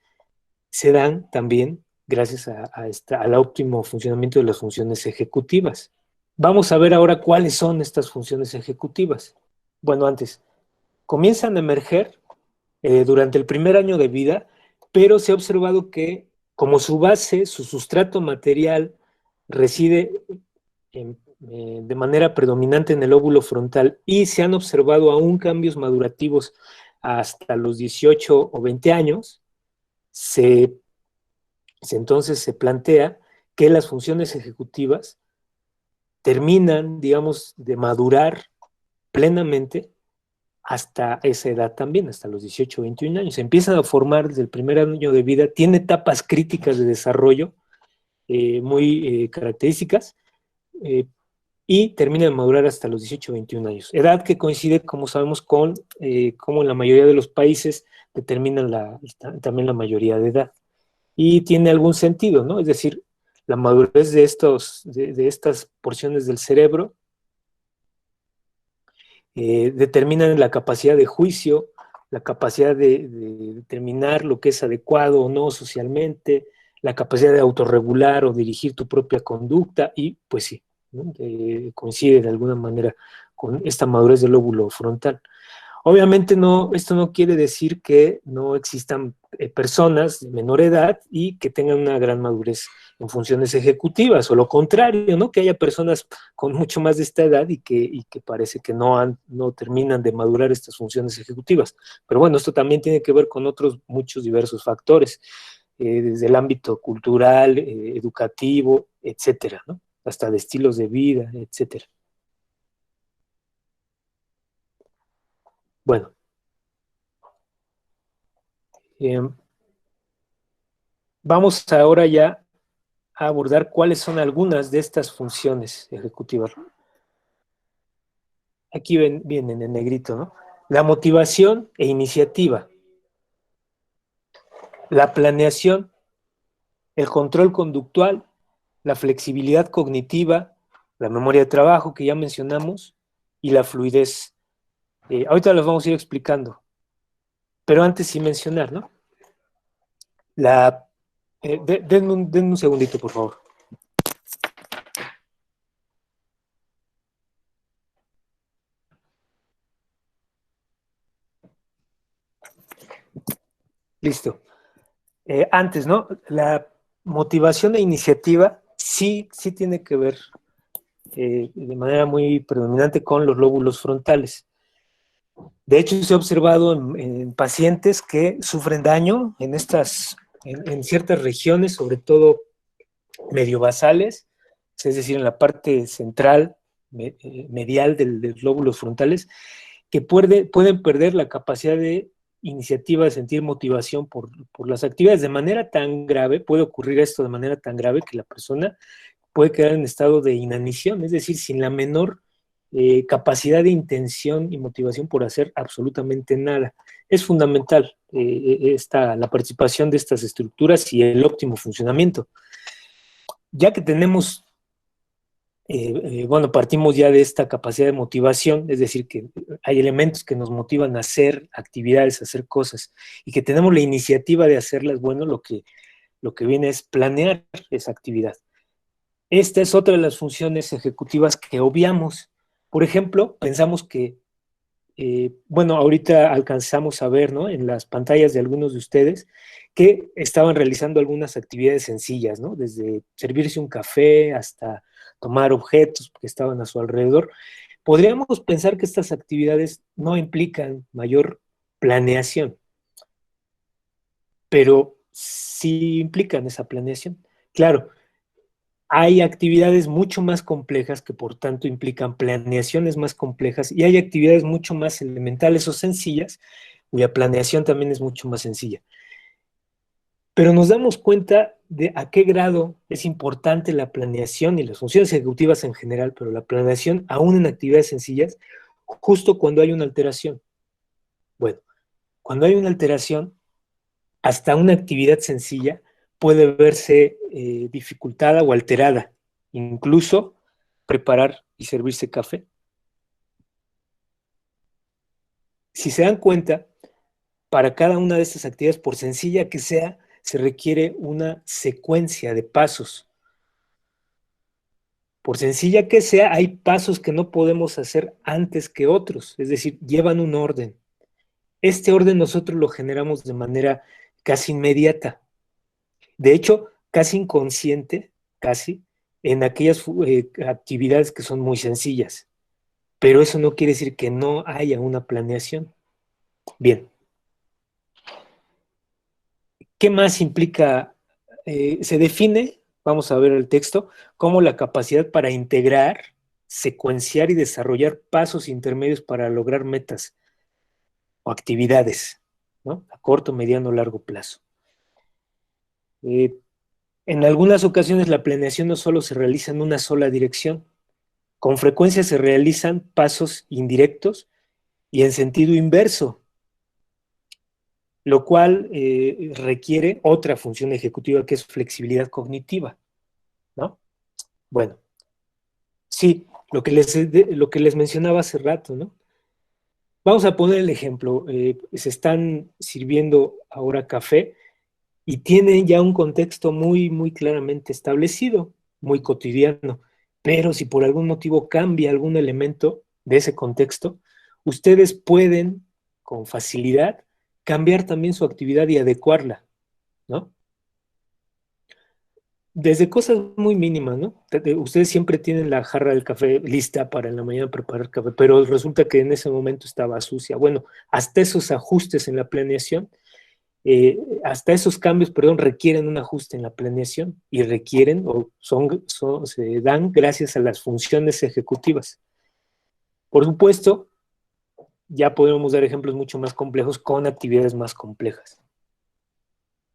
[SPEAKER 1] se dan también gracias al óptimo funcionamiento de las funciones ejecutivas. Vamos a ver ahora cuáles son estas funciones ejecutivas. Bueno, antes, comienzan a emerger durante el primer año de vida, pero se ha observado que como su base, su sustrato material reside de manera predominante en el lóbulo frontal y se han observado aún cambios madurativos hasta los 18 o 20 años, entonces se plantea que las funciones ejecutivas terminan, digamos, de madurar plenamente hasta esa edad también, hasta los 18 o 21 años. Se empiezan a formar desde el primer año de vida, tiene etapas críticas de desarrollo muy características, y termina de madurar hasta los 18 o 21 años. Edad que coincide, como sabemos, con cómo en la mayoría de los países determinan también la mayoría de edad. Y tiene algún sentido, ¿no? Es decir, la madurez de estas porciones del cerebro determinan la capacidad de juicio, la capacidad de determinar lo que es adecuado o no socialmente, la capacidad de autorregular o dirigir tu propia conducta y pues sí, ¿no? Coincide de alguna manera con esta madurez del lóbulo frontal. Obviamente esto no quiere decir que no existan personas de menor edad y que tengan una gran madurez en funciones ejecutivas, o lo contrario, ¿no? Que haya personas con mucho más de esta edad y que parece que no terminan de madurar estas funciones ejecutivas. Pero bueno, esto también tiene que ver con otros muchos diversos factores, desde el ámbito cultural, educativo, etcétera, ¿no? Hasta de estilos de vida, etcétera. Bueno, vamos ahora ya a abordar cuáles son algunas de estas funciones ejecutivas. Aquí vienen en negrito, ¿no? La motivación e iniciativa, la planeación, el control conductual, la flexibilidad cognitiva, la memoria de trabajo que ya mencionamos y la fluidez. Ahorita las vamos a ir explicando, pero antes sí mencionar, ¿no? Denme un segundito, por favor. Listo. Antes, ¿no? La motivación e iniciativa sí tiene que ver de manera muy predominante con los lóbulos frontales. De hecho, se ha observado en pacientes que sufren daño en ciertas regiones, sobre todo mediobasales, es decir, en la parte central, medial de los lóbulos frontales, que pueden perder la capacidad de iniciativa, de sentir motivación por las actividades de manera tan grave, puede ocurrir esto de manera tan grave que la persona puede quedar en estado de inanición, es decir, sin la menor capacidad de intención y motivación por hacer absolutamente nada. Es fundamental la participación de estas estructuras y el óptimo funcionamiento. Ya que tenemos, bueno, partimos ya de esta capacidad de motivación, es decir, que hay elementos que nos motivan a hacer actividades, a hacer cosas, y que tenemos la iniciativa de hacerlas, bueno, lo que viene es planear esa actividad. Esta es otra de las funciones ejecutivas que obviamos. Por ejemplo, pensamos que, bueno, ahorita alcanzamos a ver, ¿no? En las pantallas de algunos de ustedes que estaban realizando algunas actividades sencillas, ¿no? Desde servirse un café hasta tomar objetos que estaban a su alrededor. Podríamos pensar que estas actividades no implican mayor planeación, pero sí implican esa planeación. Claro, hay actividades mucho más complejas que por tanto implican planeaciones más complejas y hay actividades mucho más elementales o sencillas cuya planeación también es mucho más sencilla. Pero nos damos cuenta de a qué grado es importante la planeación y las funciones ejecutivas en general, pero la planeación aún en actividades sencillas, justo cuando hay una alteración. Bueno, cuando hay una alteración, hasta una actividad sencilla puede verse dificultada o alterada, incluso preparar y servirse café. Si se dan cuenta, para cada una de estas actividades, por sencilla que sea, se requiere una secuencia de pasos. Por sencilla que sea, hay pasos que no podemos hacer antes que otros, es decir, llevan un orden. Este orden nosotros lo generamos de manera casi inmediata. De hecho, casi inconsciente, casi, en aquellas actividades que son muy sencillas. Pero eso no quiere decir que no haya una planeación. Bien, ¿qué más implica? Se define, vamos a ver el texto, como la capacidad para integrar, secuenciar y desarrollar pasos intermedios para lograr metas o actividades, ¿no? A corto, mediano, largo plazo. Eh, en algunas ocasiones la planeación no solo se realiza en una sola dirección, con frecuencia se realizan pasos indirectos y en sentido inverso, lo cual requiere otra función ejecutiva que es flexibilidad cognitiva, ¿no? Bueno, sí, lo que les mencionaba hace rato, ¿no? Vamos a poner el ejemplo, se están sirviendo ahora café y tienen ya un contexto muy claramente establecido, muy cotidiano, pero si por algún motivo cambia algún elemento de ese contexto, ustedes pueden con facilidad cambiar también su actividad y adecuarla, ¿no? Desde cosas muy mínimas, ¿no? Ustedes siempre tienen la jarra del café lista para en la mañana preparar café, pero resulta que en ese momento estaba sucia. Bueno, hasta esos ajustes en la planeación, hasta esos cambios, perdón, requieren un ajuste en la planeación y requieren o se dan gracias a las funciones ejecutivas. Por supuesto, ya podemos dar ejemplos mucho más complejos con actividades más complejas.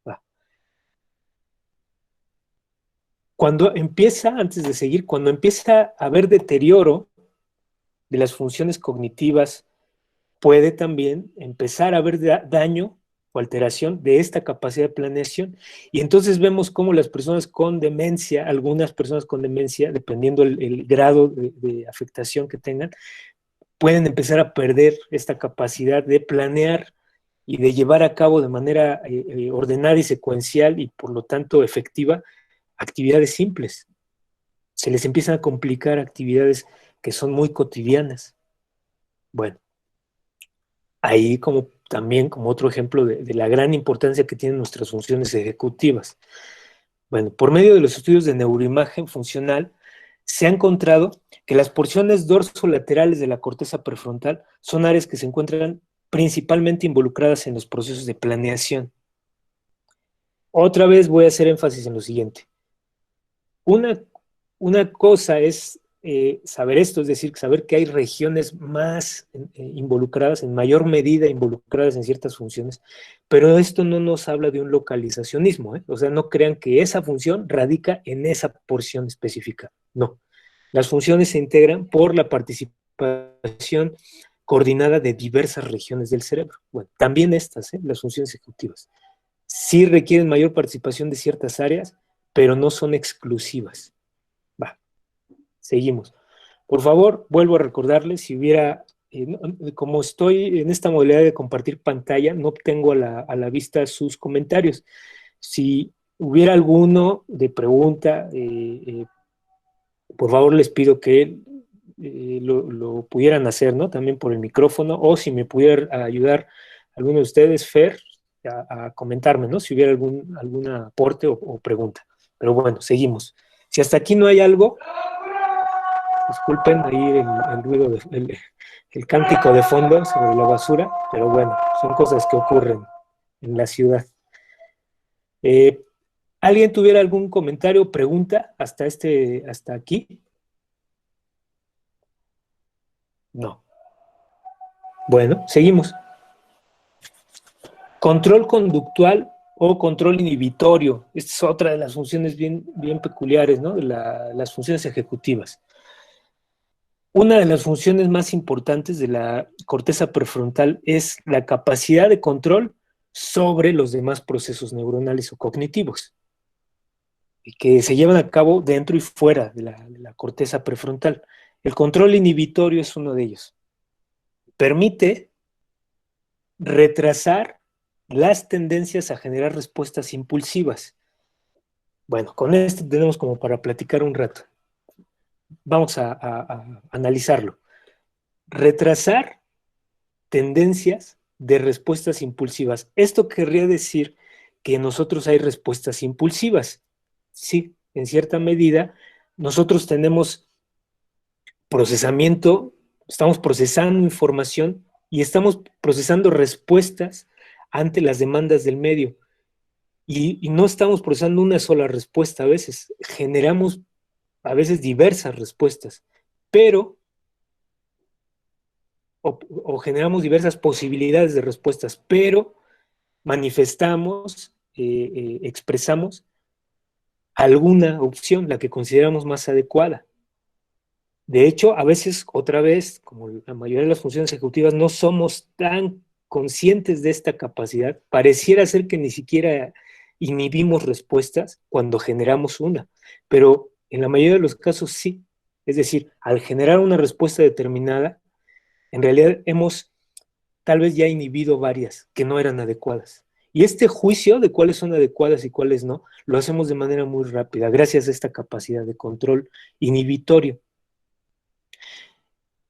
[SPEAKER 1] Va. Cuando empieza, antes de seguir, cuando empieza a haber deterioro de las funciones cognitivas, puede también empezar a haber daño o alteración de esta capacidad de planeación. Y entonces vemos cómo las personas con demencia, algunas personas con demencia, dependiendo el grado de afectación que tengan, pueden empezar a perder esta capacidad de planear y de llevar a cabo de manera ordenada y secuencial y por lo tanto efectiva actividades simples. Se les empiezan a complicar actividades que son muy cotidianas. Bueno, ahí como también como otro ejemplo de la gran importancia que tienen nuestras funciones ejecutivas. Bueno, por medio de los estudios de neuroimagen funcional, se ha encontrado que las porciones dorsolaterales de la corteza prefrontal son áreas que se encuentran principalmente involucradas en los procesos de planeación. Otra vez voy a hacer énfasis en lo siguiente. Una cosa es saber esto, es decir, saber que hay regiones más involucradas, en mayor medida involucradas en ciertas funciones, pero esto no nos habla de un localizacionismo, ¿eh? O sea, no crean que esa función radica en esa porción específica, no. Las funciones se integran por la participación coordinada de diversas regiones del cerebro. Bueno, también estas, las funciones ejecutivas, sí requieren mayor participación de ciertas áreas, pero no son exclusivas. Va, seguimos. Por favor, vuelvo a recordarles, si hubiera, como estoy en esta modalidad de compartir pantalla, no tengo a la vista sus comentarios. Si hubiera alguno de pregunta, por favor les pido que lo pudieran hacer, ¿no? También por el micrófono, o si me pudiera ayudar alguno de ustedes, Fer, a comentarme, ¿no? Si hubiera algún aporte o pregunta. Pero bueno, seguimos. Si hasta aquí no hay algo, disculpen ahí el ruido, el cántico de fondo sobre la basura, pero bueno, son cosas que ocurren en la ciudad. ¿Alguien tuviera algún comentario o pregunta hasta aquí? No. Bueno, seguimos. Control conductual o control inhibitorio. Esta es otra de las funciones bien peculiares, ¿no? De las funciones ejecutivas. Una de las funciones más importantes de la corteza prefrontal es la capacidad de control sobre los demás procesos neuronales o cognitivos, que se llevan a cabo dentro y fuera de la corteza prefrontal. El control inhibitorio es uno de ellos. Permite retrasar las tendencias a generar respuestas impulsivas. Bueno, con esto tenemos como para platicar un rato. Vamos a analizarlo. Retrasar tendencias de respuestas impulsivas. Esto querría decir que en nosotros hay respuestas impulsivas. Sí, en cierta medida, nosotros tenemos procesamiento, estamos procesando información y estamos procesando respuestas ante las demandas del medio. Y no estamos procesando una sola respuesta a veces, generamos a veces diversas respuestas, pero, o generamos diversas posibilidades de respuestas, pero manifestamos, expresamos alguna opción, la que consideramos más adecuada. De hecho, a veces, otra vez, como la mayoría de las funciones ejecutivas, no somos tan conscientes de esta capacidad. Pareciera ser que ni siquiera inhibimos respuestas cuando generamos una, pero en la mayoría de los casos sí. Es decir, al generar una respuesta determinada, en realidad hemos tal vez ya inhibido varias que no eran adecuadas. Y este juicio de cuáles son adecuadas y cuáles no, lo hacemos de manera muy rápida, gracias a esta capacidad de control inhibitorio.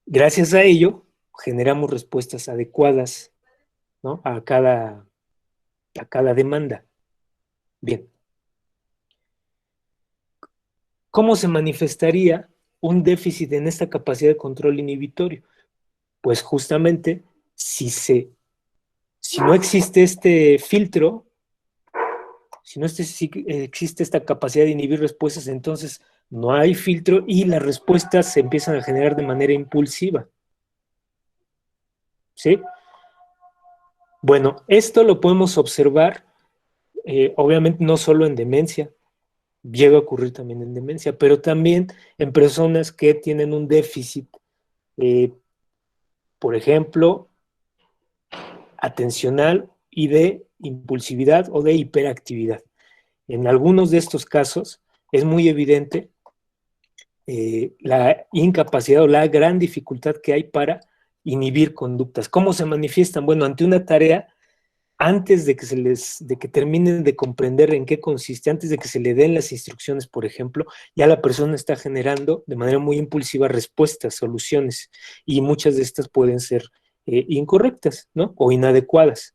[SPEAKER 1] Gracias a ello, generamos respuestas adecuadas, ¿no? a cada demanda. Bien. ¿Cómo se manifestaría un déficit en esta capacidad de control inhibitorio? Pues justamente si no existe este filtro, si no existe esta capacidad de inhibir respuestas, entonces no hay filtro y las respuestas se empiezan a generar de manera impulsiva. ¿Sí? Bueno, esto lo podemos observar, obviamente no solo en demencia, llega a ocurrir también en demencia, pero también en personas que tienen un déficit, por ejemplo, atencional y de impulsividad o de hiperactividad. En algunos de estos casos es muy evidente la incapacidad o la gran dificultad que hay para inhibir conductas. ¿Cómo se manifiestan? Bueno, ante una tarea, antes de que terminen de comprender en qué consiste, antes de que se le den las instrucciones, por ejemplo, ya la persona está generando de manera muy impulsiva respuestas, soluciones, y muchas de estas pueden ser incorrectas, ¿no? O inadecuadas.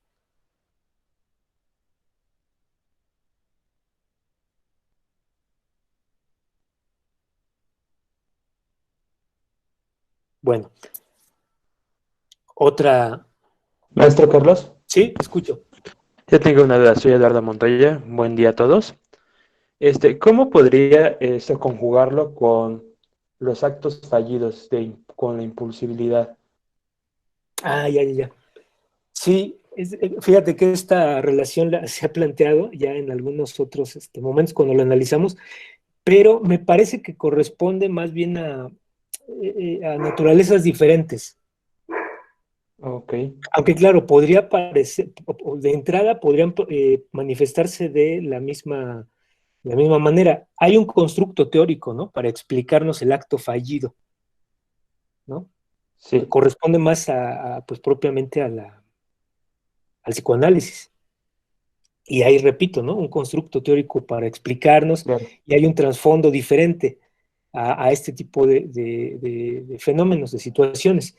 [SPEAKER 1] Bueno, otra...
[SPEAKER 2] Maestro Carlos,
[SPEAKER 1] Sí, escucho.
[SPEAKER 2] yo tengo una duda, soy Eduardo Montoya, buen día a todos. ¿Cómo podría esto conjugarlo con los actos fallidos con la impulsibilidad.
[SPEAKER 1] Ah, ya. Sí, fíjate que esta relación se ha planteado ya en algunos otros momentos cuando lo analizamos, pero me parece que corresponde más bien a naturalezas diferentes.
[SPEAKER 2] Ok,
[SPEAKER 1] Aunque claro, podría parecer, de entrada podrían manifestarse de la misma manera. Hay un constructo teórico, ¿no? Para explicarnos el acto fallido, ¿no? Que
[SPEAKER 2] sí,
[SPEAKER 1] corresponde más pues propiamente al psicoanálisis. Y ahí repito, ¿no? Un constructo teórico para explicarnos
[SPEAKER 2] claro.
[SPEAKER 1] y hay un trasfondo diferente a este tipo de fenómenos, de situaciones.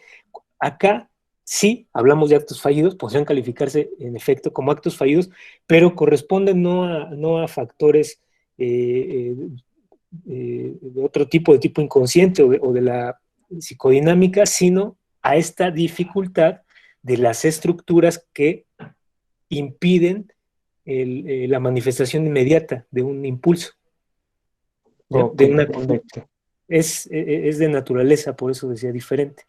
[SPEAKER 1] Acá sí hablamos de actos fallidos, podrían calificarse en efecto como actos fallidos, pero corresponden no a factores de otro tipo, de tipo inconsciente o de la psicodinámica, sino a esta dificultad de las estructuras que impiden la manifestación inmediata de un impulso, ¿ya?
[SPEAKER 2] Ok, perfecto.
[SPEAKER 1] Es de naturaleza, por eso decía diferente.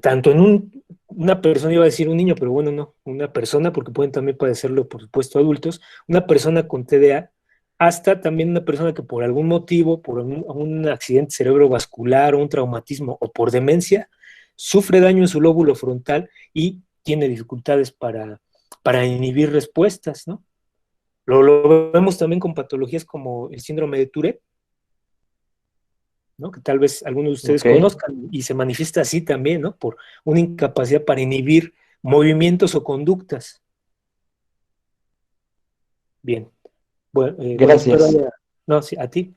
[SPEAKER 1] Tanto en una persona, iba a decir un niño, pero bueno, no, una persona, porque pueden también padecerlo, por supuesto, adultos, una persona con TDA, hasta también una persona que por algún motivo, por un accidente cerebrovascular o un traumatismo o por demencia, sufre daño en su lóbulo frontal y tiene dificultades para inhibir respuestas, ¿no? Lo vemos también con patologías como el síndrome de Tourette, ¿no? Que tal vez algunos de ustedes
[SPEAKER 2] Ok,
[SPEAKER 1] conozcan y se manifiesta así también, ¿no? Por una incapacidad para inhibir movimientos o conductas. Bien, bueno, espero
[SPEAKER 2] gracias.
[SPEAKER 1] haya... No, sí, a ti.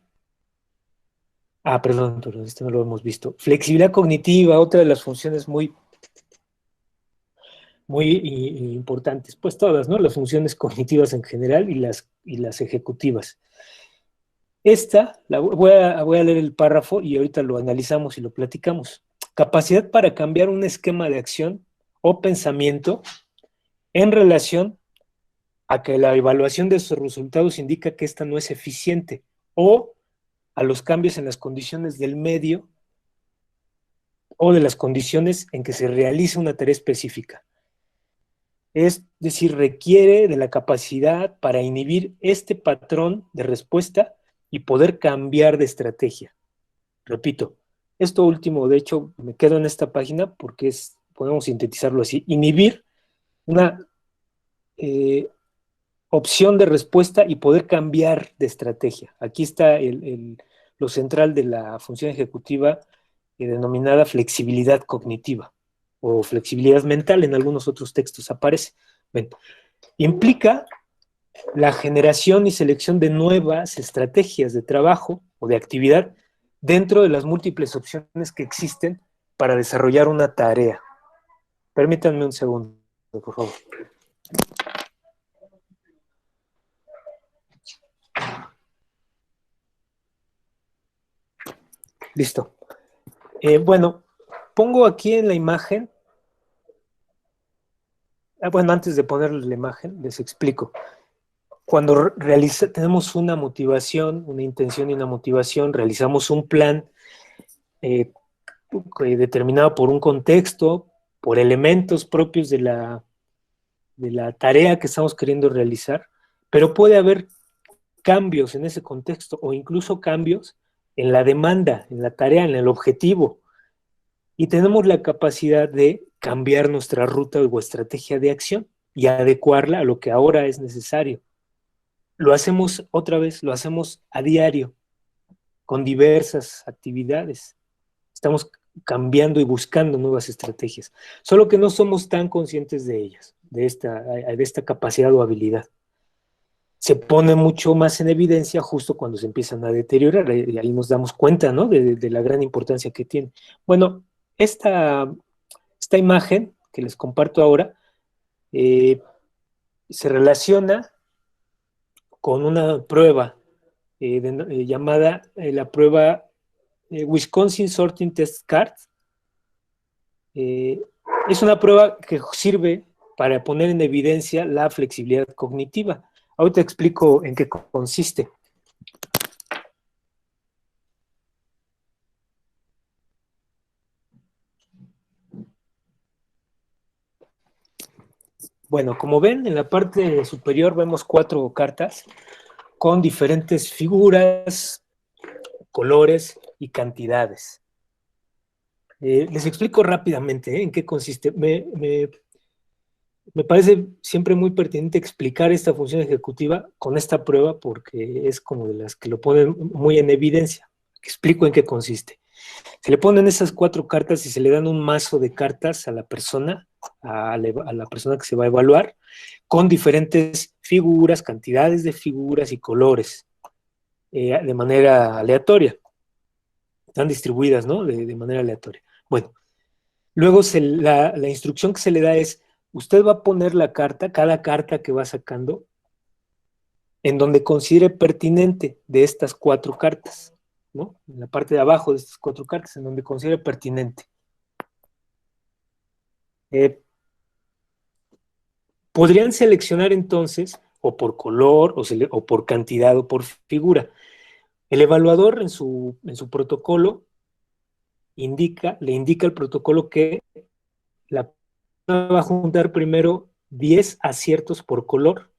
[SPEAKER 1] Ah, perdón, este no lo hemos visto. Flexibilidad cognitiva, otra de las funciones muy importantes, pues todas, ¿no? Las funciones cognitivas en general y las ejecutivas. Voy a leer el párrafo y ahorita lo analizamos y lo platicamos. Capacidad para cambiar un esquema de acción o pensamiento en relación a que la evaluación de sus resultados indica que esta no es eficiente o a los cambios en las condiciones del medio o de las condiciones en que se realiza una tarea específica. Es decir, requiere de la capacidad para inhibir este patrón de respuesta y poder cambiar de estrategia. Repito, esto último, de hecho, me quedo en esta página porque podemos sintetizarlo así, inhibir una opción de respuesta y poder cambiar de estrategia. Aquí está lo central de la función ejecutiva denominada flexibilidad cognitiva o flexibilidad mental, en algunos otros textos aparece. Ven, implica la generación y selección de nuevas estrategias de trabajo o de actividad dentro de las múltiples opciones que existen para desarrollar una tarea. Permítanme un segundo, por favor. Listo. Bueno, pongo aquí en la imagen, bueno, antes de ponerle la imagen, les explico. Cuando tenemos una motivación, una intención y una motivación, realizamos un plan determinado por un contexto, por elementos propios de la tarea que estamos queriendo realizar, pero puede haber cambios en ese contexto o incluso cambios en la demanda, en la tarea, en el objetivo. Y tenemos la capacidad de cambiar nuestra ruta o estrategia de acción y adecuarla a lo que ahora es necesario. Lo hacemos otra vez, lo hacemos a diario, con diversas actividades. Estamos cambiando y buscando nuevas estrategias, solo que no somos tan conscientes de ellas, de esta capacidad o habilidad. Se pone mucho más en evidencia justo cuando se empiezan a deteriorar, y ahí nos damos cuenta, ¿no? De la gran importancia que tiene. Bueno, esta imagen que les comparto ahora eh, se relaciona con una prueba llamada la prueba Wisconsin Sorting Test Card. Eh, es una prueba que sirve para poner en evidencia la flexibilidad cognitiva. Ahorita explico en qué consiste. Bueno, como ven, en la parte superior vemos 4 cartas con diferentes figuras, colores y cantidades. Les explico rápidamente en qué consiste. Me parece siempre muy pertinente explicar esta función ejecutiva con esta prueba porque es como de las que lo ponen muy en evidencia. Explico en qué consiste. Se le ponen esas 4 cartas y se le dan un mazo de cartas a la persona, a la persona que se va a evaluar, con diferentes figuras, cantidades de figuras y colores, de manera aleatoria. Están distribuidas, ¿no? De manera aleatoria. Bueno, luego la instrucción que se le da es, usted va a poner la carta, cada carta que va sacando, en donde considere pertinente de estas 4 cartas, ¿no? En la parte de abajo de estas 4 cartas, en donde considere pertinente. Podrían seleccionar entonces, o por color, o por cantidad, o por figura. El evaluador en su protocolo le indica al protocolo que la persona va a juntar primero 10 aciertos por color,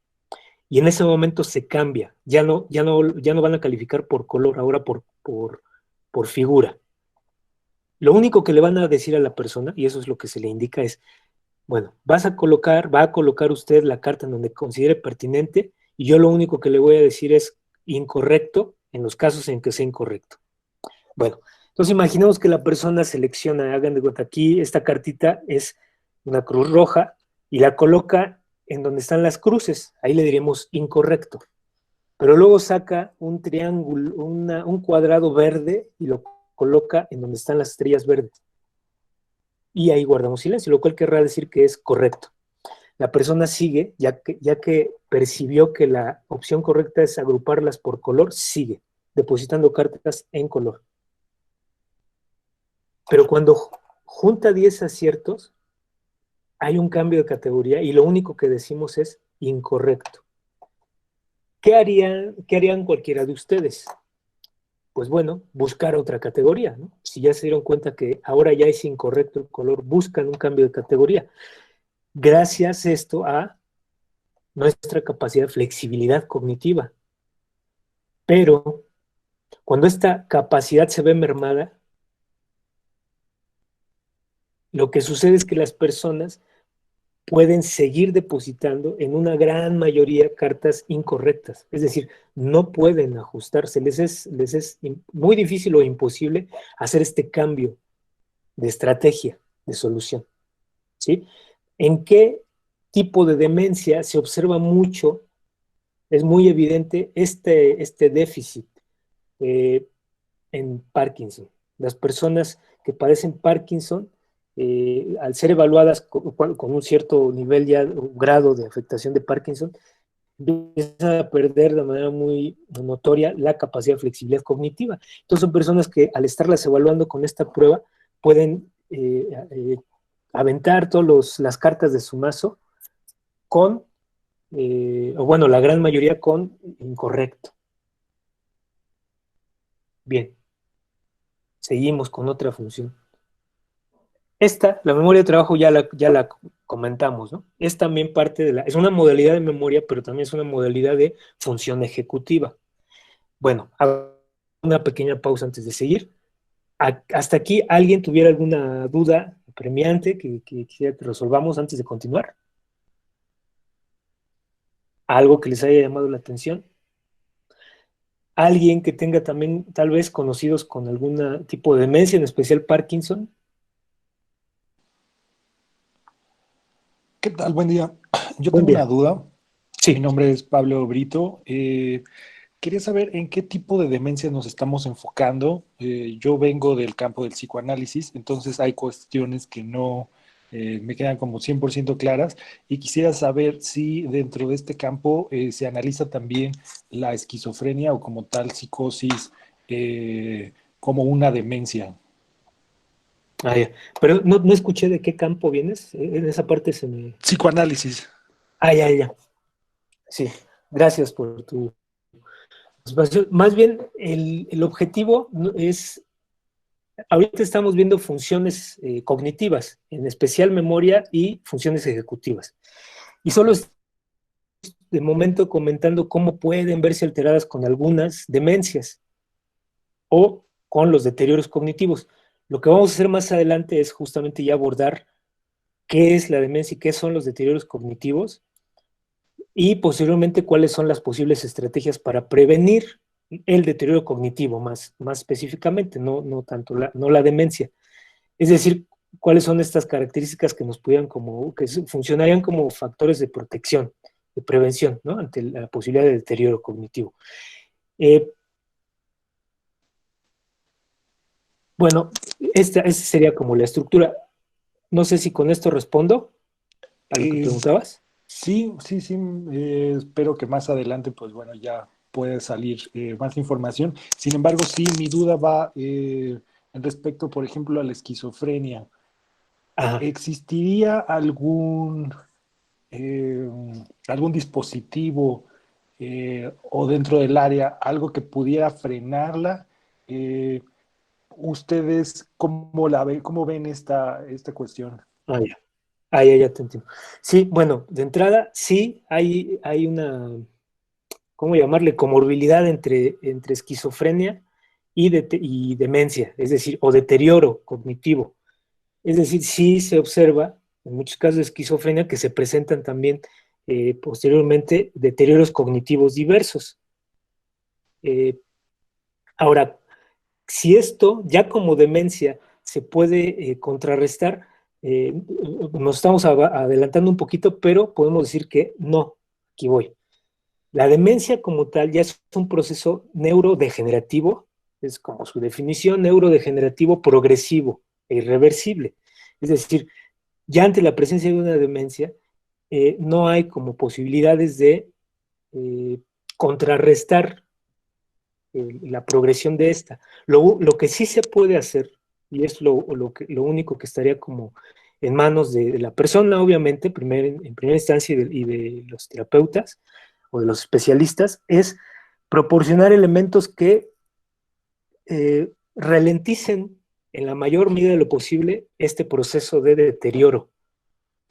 [SPEAKER 1] y en ese momento se cambia. Ya no van a calificar por color, ahora por figura. Lo único que le van a decir a la persona, y eso es lo que se le indica, es, bueno, va a colocar usted la carta en donde considere pertinente, y yo lo único que le voy a decir es incorrecto en los casos en que sea incorrecto. Bueno, entonces imaginemos que la persona selecciona, hagan de cuenta, aquí esta cartita es una cruz roja y la coloca en donde están las cruces, ahí le diremos incorrecto. Pero luego saca un triángulo, un cuadrado verde y lo coloca en donde están las estrellas verdes. Y ahí guardamos silencio, lo cual querrá decir que es correcto. La persona sigue, ya que percibió que la opción correcta es agruparlas por color, sigue depositando cartas en color. Pero cuando junta 10 aciertos, hay un cambio de categoría y lo único que decimos es incorrecto. ¿Qué harían cualquiera de ustedes? Pues bueno, buscar otra categoría, ¿no? Si ya se dieron cuenta que ahora ya es incorrecto el color, buscan un cambio de categoría. Gracias esto a nuestra capacidad de flexibilidad cognitiva. Pero cuando esta capacidad se ve mermada, lo que sucede es que las personas pueden seguir depositando en una gran mayoría cartas incorrectas. Es decir, no pueden ajustarse. Les es muy difícil o imposible hacer este cambio de estrategia, de solución. ¿Sí? ¿En qué tipo de demencia se observa mucho? Es muy evidente este déficit en Parkinson. Las personas que padecen Parkinson, al ser evaluadas con un cierto nivel ya, un grado de afectación de Parkinson, empiezan a perder de manera muy notoria la capacidad de flexibilidad cognitiva. Entonces son personas que al estarlas evaluando con esta prueba pueden aventar todas las cartas de su mazo con, o bueno, la gran mayoría con incorrecto. Bien, seguimos con otra función. La memoria de trabajo ya la comentamos, ¿no? Es también parte es una modalidad de memoria, pero también es una modalidad de función ejecutiva. Bueno, hago una pequeña pausa antes de seguir. ¿Hasta aquí alguien tuviera alguna duda premiante que quisiera que resolvamos antes de continuar? ¿Algo que les haya llamado la atención? ¿Alguien que tenga también tal vez conocidos con algún tipo de demencia, en especial Parkinson?
[SPEAKER 3] ¿Qué tal? Buen día. Yo
[SPEAKER 1] Buen
[SPEAKER 3] tengo una
[SPEAKER 1] día.
[SPEAKER 3] duda. Mi
[SPEAKER 1] Sí.
[SPEAKER 3] nombre es Pablo Brito. Quería saber en qué tipo de demencia nos estamos enfocando. Yo vengo del campo del psicoanálisis, entonces hay cuestiones que no me quedan como 100% claras y quisiera saber si dentro de este campo se analiza también la esquizofrenia o como tal psicosis como una demencia.
[SPEAKER 1] Ah, ya. Pero no escuché de qué campo vienes. En esa parte se me...
[SPEAKER 3] Psicoanálisis.
[SPEAKER 1] Ah, ya. Sí, gracias por tu participación. Más bien, el objetivo es, ahorita estamos viendo funciones cognitivas, en especial memoria y funciones ejecutivas. Y solo de momento comentando cómo pueden verse alteradas con algunas demencias o con los deterioros cognitivos. Lo que vamos a hacer más adelante es justamente ya abordar qué es la demencia y qué son los deterioros cognitivos y posteriormente cuáles son las posibles estrategias para prevenir el deterioro cognitivo más específicamente, no tanto no la demencia. Es decir, cuáles son estas características que nos pudieran que funcionarían como factores de protección, de prevención, ¿no? Ante la posibilidad de deterioro cognitivo. Bueno, esta sería como la estructura. No sé si con esto respondo a lo que preguntabas.
[SPEAKER 3] Sí, sí, sí. Espero que más adelante, pues bueno, ya pueda salir más información. Sin embargo, sí, mi duda va en respecto, por ejemplo, a la esquizofrenia.
[SPEAKER 1] Ajá.
[SPEAKER 3] ¿Existiría eh, algún dispositivo o dentro del área algo que pudiera frenarla? Eh, ¿Ustedes cómo ven esta cuestión?
[SPEAKER 1] Ah, ya. Ya te entiendo. Sí, bueno, de entrada, sí hay una, ¿cómo llamarle? Comorbilidad entre esquizofrenia y demencia, es decir, o deterioro cognitivo. Es decir, sí se observa en muchos casos de esquizofrenia que se presentan también posteriormente deterioros cognitivos diversos. Eh, Ahora, si esto ya como demencia se puede contrarrestar, nos estamos adelantando un poquito, pero podemos decir que no, aquí voy. La demencia como tal ya es un proceso neurodegenerativo, es como su definición, neurodegenerativo progresivo e irreversible. Es decir, ya ante la presencia de una demencia, no hay como posibilidades de eh, contrarrestar la progresión de esta. Lo que sí se puede hacer, y es lo único que estaría como en manos de la persona, obviamente, en primera instancia y de los terapeutas o de los especialistas, es proporcionar elementos que ralenticen en la mayor medida de lo posible este proceso de deterioro,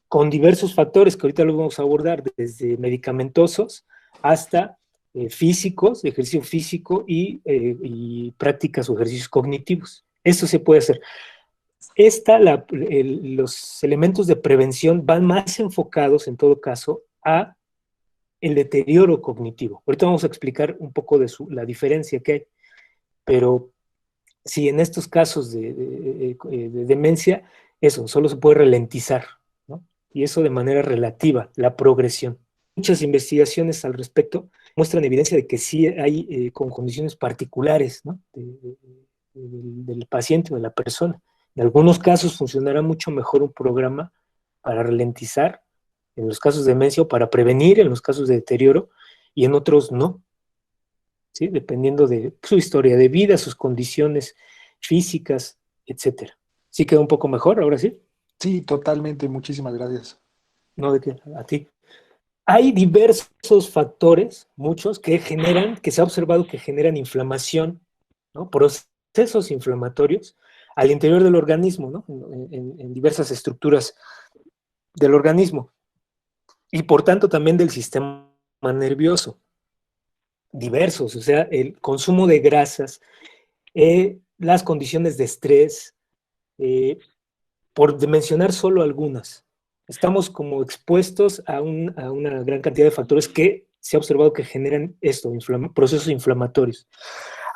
[SPEAKER 1] con diversos factores que ahorita los vamos a abordar, desde medicamentosos hasta físicos, ejercicio físico y prácticas o ejercicios cognitivos. Esto se puede hacer. Los elementos de prevención van más enfocados, en todo caso, a el deterioro cognitivo. Ahorita vamos a explicar un poco de la diferencia que hay, pero si en estos casos de demencia, eso solo se puede ralentizar, ¿no? Y eso de manera relativa, la progresión. Muchas investigaciones al respecto muestran evidencia de que sí hay con condiciones particulares, ¿no? Del paciente o de la persona. En algunos casos funcionará mucho mejor un programa para ralentizar, en los casos de demencia, o para prevenir en los casos de deterioro, y en otros no, ¿sí? Dependiendo de su historia de vida, sus condiciones físicas, etcétera. ¿Sí queda un poco mejor ahora sí?
[SPEAKER 3] Sí, totalmente. Muchísimas gracias.
[SPEAKER 1] No de que a ti. Hay diversos factores, muchos, que se ha observado que generan inflamación, ¿no? Procesos inflamatorios al interior del organismo, ¿no? En diversas estructuras del organismo y por tanto también del sistema nervioso. Diversos, o sea, el consumo de grasas, las condiciones de estrés, por mencionar solo algunas. Estamos como expuestos a una gran cantidad de factores que se ha observado que generan esto, procesos inflamatorios.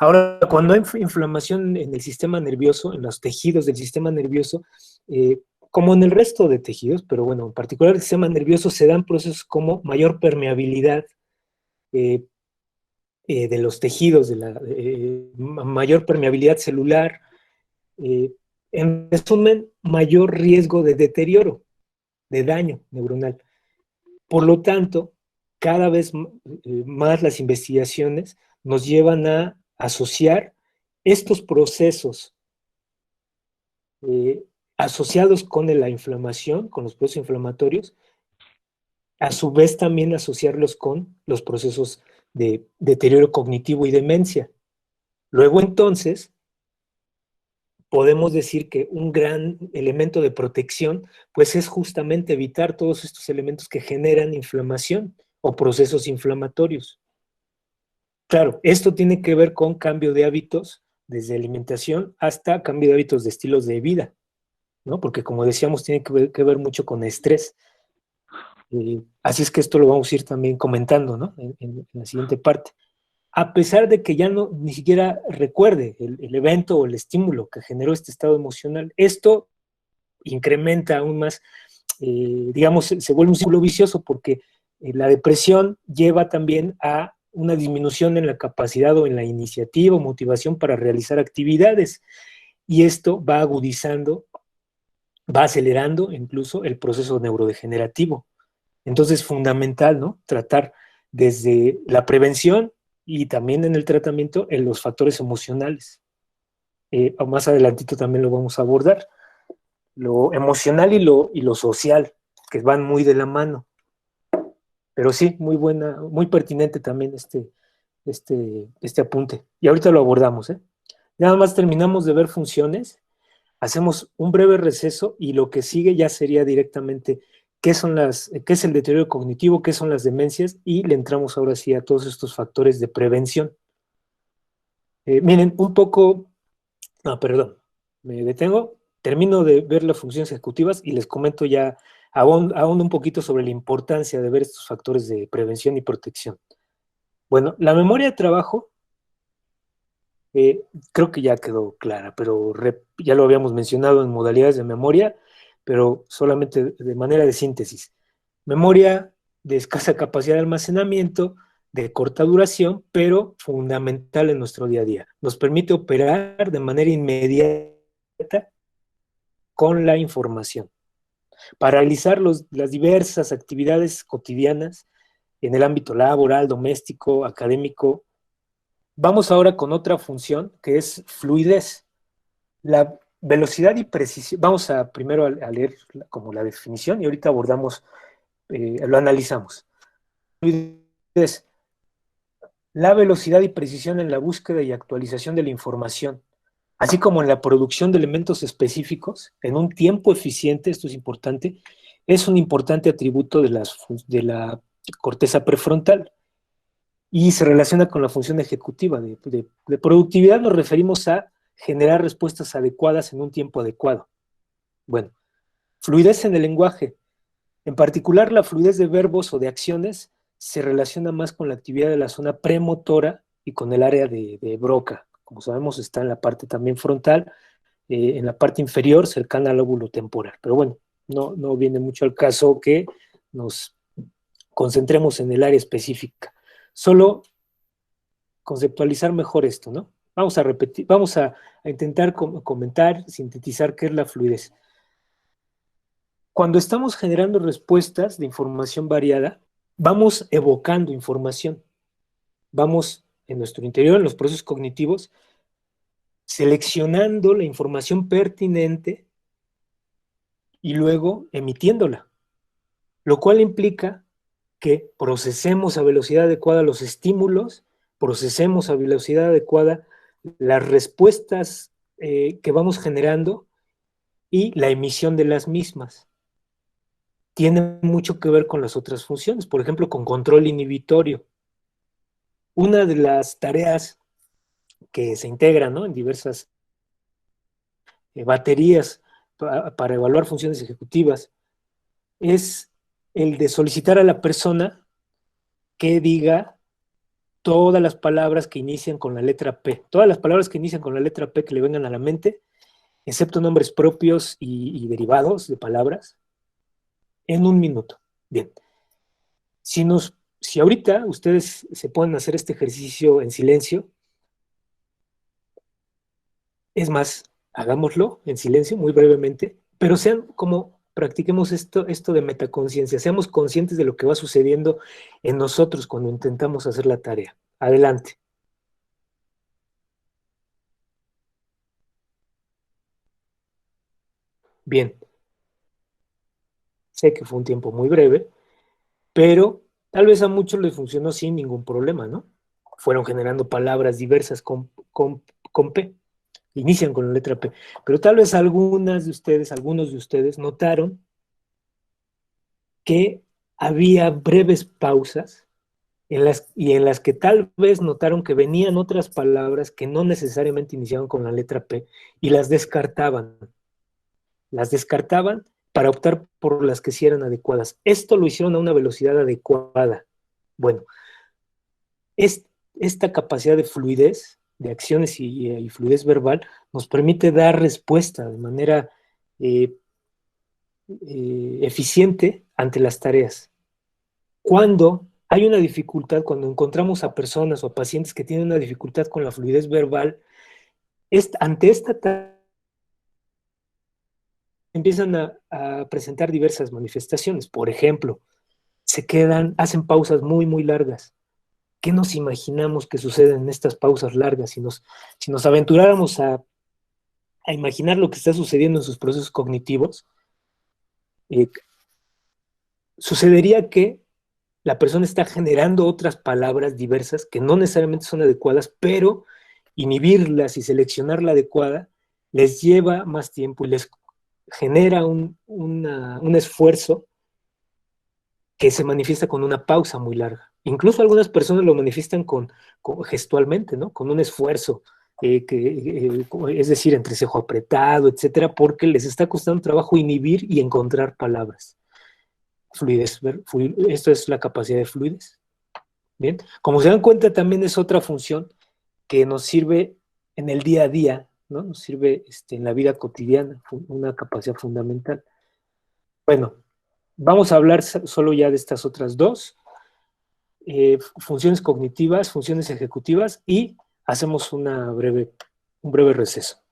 [SPEAKER 1] Ahora, cuando hay inflamación en el sistema nervioso, en los tejidos del sistema nervioso, como en el resto de tejidos, pero bueno, en particular el sistema nervioso, se dan procesos como mayor permeabilidad de los tejidos, mayor permeabilidad celular, en resumen, mayor riesgo de deterioro, de daño neuronal. Por lo tanto, cada vez más las investigaciones nos llevan a asociar estos procesos asociados con la inflamación, con los procesos inflamatorios, a su vez también asociarlos con los procesos de deterioro cognitivo y demencia. Luego entonces, podemos decir que un gran elemento de protección, pues es justamente evitar todos estos elementos que generan inflamación o procesos inflamatorios. Claro, esto tiene que ver con cambio de hábitos, desde alimentación hasta cambio de hábitos de estilos de vida, ¿no? Porque como decíamos, tiene que ver mucho con estrés. Así es que esto lo vamos a ir también comentando, ¿no? En la siguiente parte. A pesar de que ya no ni siquiera recuerde el evento o el estímulo que generó este estado emocional, esto incrementa aún más, digamos, se vuelve un círculo vicioso porque la depresión lleva también a una disminución en la capacidad o en la iniciativa o motivación para realizar actividades, y esto va agudizando, va acelerando incluso el proceso neurodegenerativo. Entonces es fundamental, ¿no?, tratar desde la prevención y también en el tratamiento en los factores emocionales. Más adelantito también lo vamos a abordar. Lo emocional y lo social, que van muy de la mano. Pero sí, muy buena, muy pertinente también este apunte. Y ahorita lo abordamos, ¿eh? Nada más terminamos de ver funciones, hacemos un breve receso y lo que sigue ya sería directamente qué es el deterioro cognitivo, qué son las demencias, y le entramos ahora sí a todos estos factores de prevención. Miren, un poco, perdón, me detengo, termino de ver las funciones ejecutivas y les comento ya, ahondo un poquito sobre la importancia de ver estos factores de prevención y protección. Bueno, la memoria de trabajo, creo que ya quedó clara, pero ya lo habíamos mencionado en modalidades de memoria, pero solamente de manera de síntesis. Memoria de escasa capacidad de almacenamiento, de corta duración, pero fundamental en nuestro día a día. Nos permite operar de manera inmediata con la información, para realizar las diversas actividades cotidianas en el ámbito laboral, doméstico, académico. Vamos ahora con otra función que es fluidez. La velocidad y precisión. Vamos primero a leer como la definición y ahorita abordamos, lo analizamos. Fluidez. La velocidad y precisión en la búsqueda y actualización de la información, así como en la producción de elementos específicos en un tiempo eficiente, esto es importante, es un importante atributo de la corteza prefrontal y se relaciona con la función ejecutiva. De productividad nos referimos a generar respuestas adecuadas en un tiempo adecuado. Bueno, fluidez en el lenguaje. En particular, la fluidez de verbos o de acciones se relaciona más con la actividad de la zona premotora y con el área de Broca. Como sabemos, está en la parte también frontal, en la parte inferior, cercana al lóbulo temporal. Pero bueno, no viene mucho al caso que nos concentremos en el área específica. Solo conceptualizar mejor esto, ¿no? Vamos a repetir, vamos a intentar comentar, sintetizar qué es la fluidez. Cuando estamos generando respuestas de información variada, vamos evocando información. Vamos en nuestro interior, en los procesos cognitivos, seleccionando la información pertinente y luego emitiéndola, lo cual implica que procesemos a velocidad adecuada los estímulos, procesemos a velocidad adecuada las respuestas que vamos generando y la emisión de las mismas. Tiene mucho que ver con las otras funciones, por ejemplo, con control inhibitorio. Una de las tareas que se integran, ¿no?, en diversas baterías para evaluar funciones ejecutivas es el de solicitar a la persona que diga todas las palabras que inician con la letra P, todas las palabras que inician con la letra P que le vengan a la mente, excepto nombres propios y derivados de palabras, en 1 minuto. Bien, si ahorita ustedes se pueden hacer este ejercicio en silencio, es más, hagámoslo en silencio muy brevemente, pero practiquemos esto de metaconciencia, seamos conscientes de lo que va sucediendo en nosotros cuando intentamos hacer la tarea. Adelante. Bien, sé que fue un tiempo muy breve, pero tal vez a muchos les funcionó sin ningún problema, ¿no? Fueron generando palabras diversas con P. inician con la letra P. Pero tal vez algunos de ustedes notaron que había breves pausas en las que tal vez notaron que venían otras palabras que no necesariamente iniciaban con la letra P y las descartaban. Las descartaban para optar por las que sí eran adecuadas. Esto lo hicieron a una velocidad adecuada. Bueno, esta capacidad de fluidez, de acciones y fluidez verbal, nos permite dar respuesta de manera eficiente ante las tareas. Cuando hay una dificultad, cuando encontramos a personas o a pacientes que tienen una dificultad con la fluidez verbal, ante esta tarea empiezan a presentar diversas manifestaciones. Por ejemplo, hacen pausas muy, muy largas. ¿Qué nos imaginamos que sucede en estas pausas largas? Si nos aventuráramos a imaginar lo que está sucediendo en sus procesos cognitivos, sucedería que la persona está generando otras palabras diversas que no necesariamente son adecuadas, pero inhibirlas y seleccionar la adecuada les lleva más tiempo y les genera un esfuerzo que se manifiesta con una pausa muy larga. Incluso algunas personas lo manifiestan gestualmente, ¿no? Con un esfuerzo, es decir, entrecejo apretado, etcétera, porque les está costando trabajo inhibir y encontrar palabras. Fluidez, esto es la capacidad de fluidez. Bien, como se dan cuenta, también es otra función que nos sirve en el día a día, ¿no? Nos sirve en la vida cotidiana, una capacidad fundamental. Bueno, vamos a hablar solo ya de estas otras dos, funciones cognitivas, funciones ejecutivas, y hacemos un breve receso.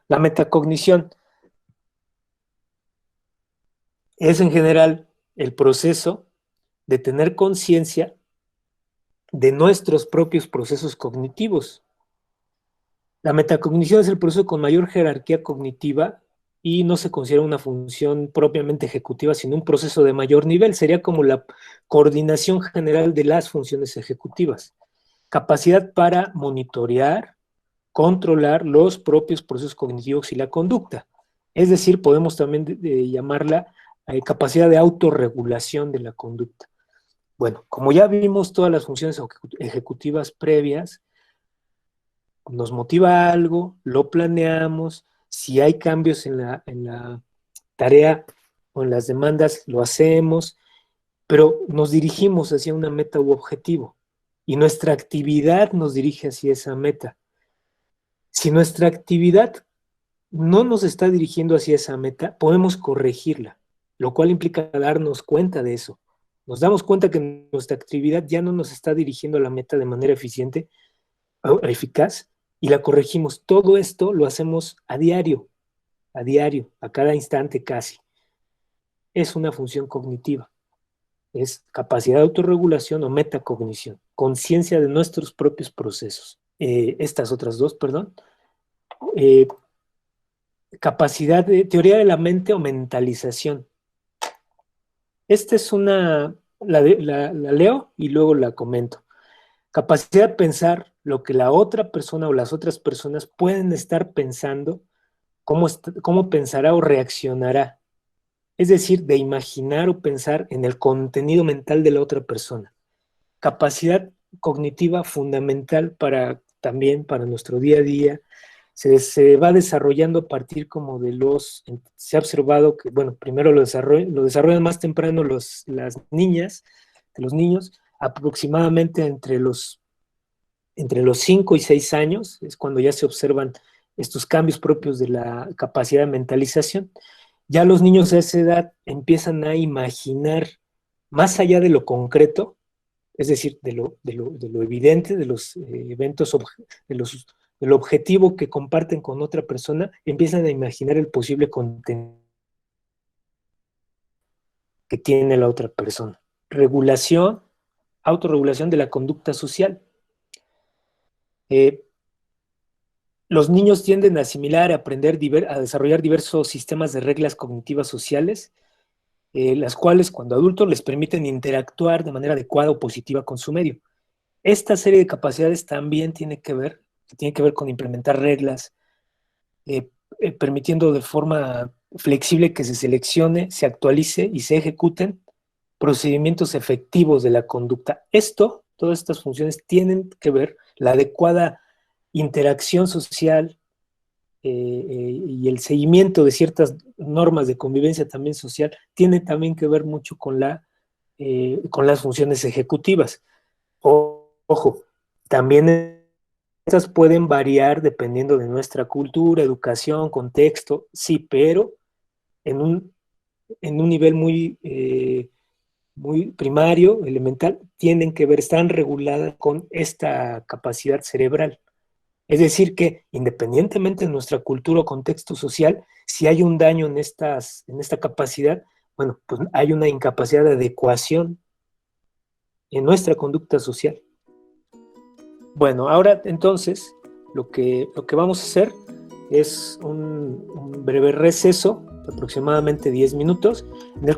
[SPEAKER 1] La metacognición es en general el proceso de tener conciencia de nuestros propios procesos cognitivos. La metacognición es el proceso con mayor jerarquía cognitiva y no se considera una función propiamente ejecutiva, sino un proceso de mayor nivel. Sería como la coordinación general de las funciones ejecutivas. Capacidad para monitorear, controlar los propios procesos cognitivos y la conducta. Es decir, podemos también llamarla capacidad de autorregulación de la conducta. Bueno, como ya vimos todas las funciones ejecutivas previas, nos motiva algo, lo planeamos, si hay cambios en la tarea o en las demandas, lo hacemos, pero nos dirigimos hacia una meta u objetivo y nuestra actividad nos dirige hacia esa meta. Si nuestra actividad no nos está dirigiendo hacia esa meta, podemos corregirla, lo cual implica darnos cuenta de eso. Nos damos cuenta que nuestra actividad ya no nos está dirigiendo a la meta de manera eficiente o eficaz y la corregimos. Todo esto lo hacemos a diario, a cada instante casi. Es una función cognitiva. Es capacidad de autorregulación o metacognición, conciencia de nuestros propios procesos. Estas otras dos, perdón. Capacidad de teoría de la mente o mentalización. Esta es la leo y luego la comento. Capacidad de pensar lo que la otra persona o las otras personas pueden estar pensando, cómo pensará o reaccionará. Es decir, de imaginar o pensar en el contenido mental de la otra persona. Capacidad cognitiva fundamental también para nuestro día a día. Se va desarrollando a partir como se ha observado que, bueno, primero lo desarrollan más temprano las niñas, los niños, aproximadamente entre los 5 y 6 años, es cuando ya se observan estos cambios propios de la capacidad de mentalización. Ya los niños a esa edad empiezan a imaginar más allá de lo concreto, es decir, de lo evidente, de los eventos, del objetivo que comparten con otra persona, empiezan a imaginar el posible contenido que tiene la otra persona. Autorregulación de la conducta social. Los niños tienden a asimilar, a aprender, a desarrollar diversos sistemas de reglas cognitivas sociales, las cuales cuando adultos les permiten interactuar de manera adecuada o positiva con su medio. Esta serie de capacidades también tiene que ver con implementar reglas, permitiendo de forma flexible que se seleccione, se actualice y se ejecuten procedimientos efectivos de la conducta. Todas estas funciones tienen que ver la adecuada interacción social y el seguimiento de ciertas normas de convivencia también social, tiene también que ver mucho con las funciones ejecutivas. Ojo, también estas pueden variar dependiendo de nuestra cultura, educación, contexto, sí, pero en un nivel muy primario, elemental, tienen que ver, están reguladas con esta capacidad cerebral. Es decir, que independientemente de nuestra cultura o contexto social, si hay un daño en esta capacidad, bueno, pues hay una incapacidad de adecuación en nuestra conducta social. Bueno, ahora entonces lo que vamos a hacer es un breve receso, aproximadamente 10 minutos, en el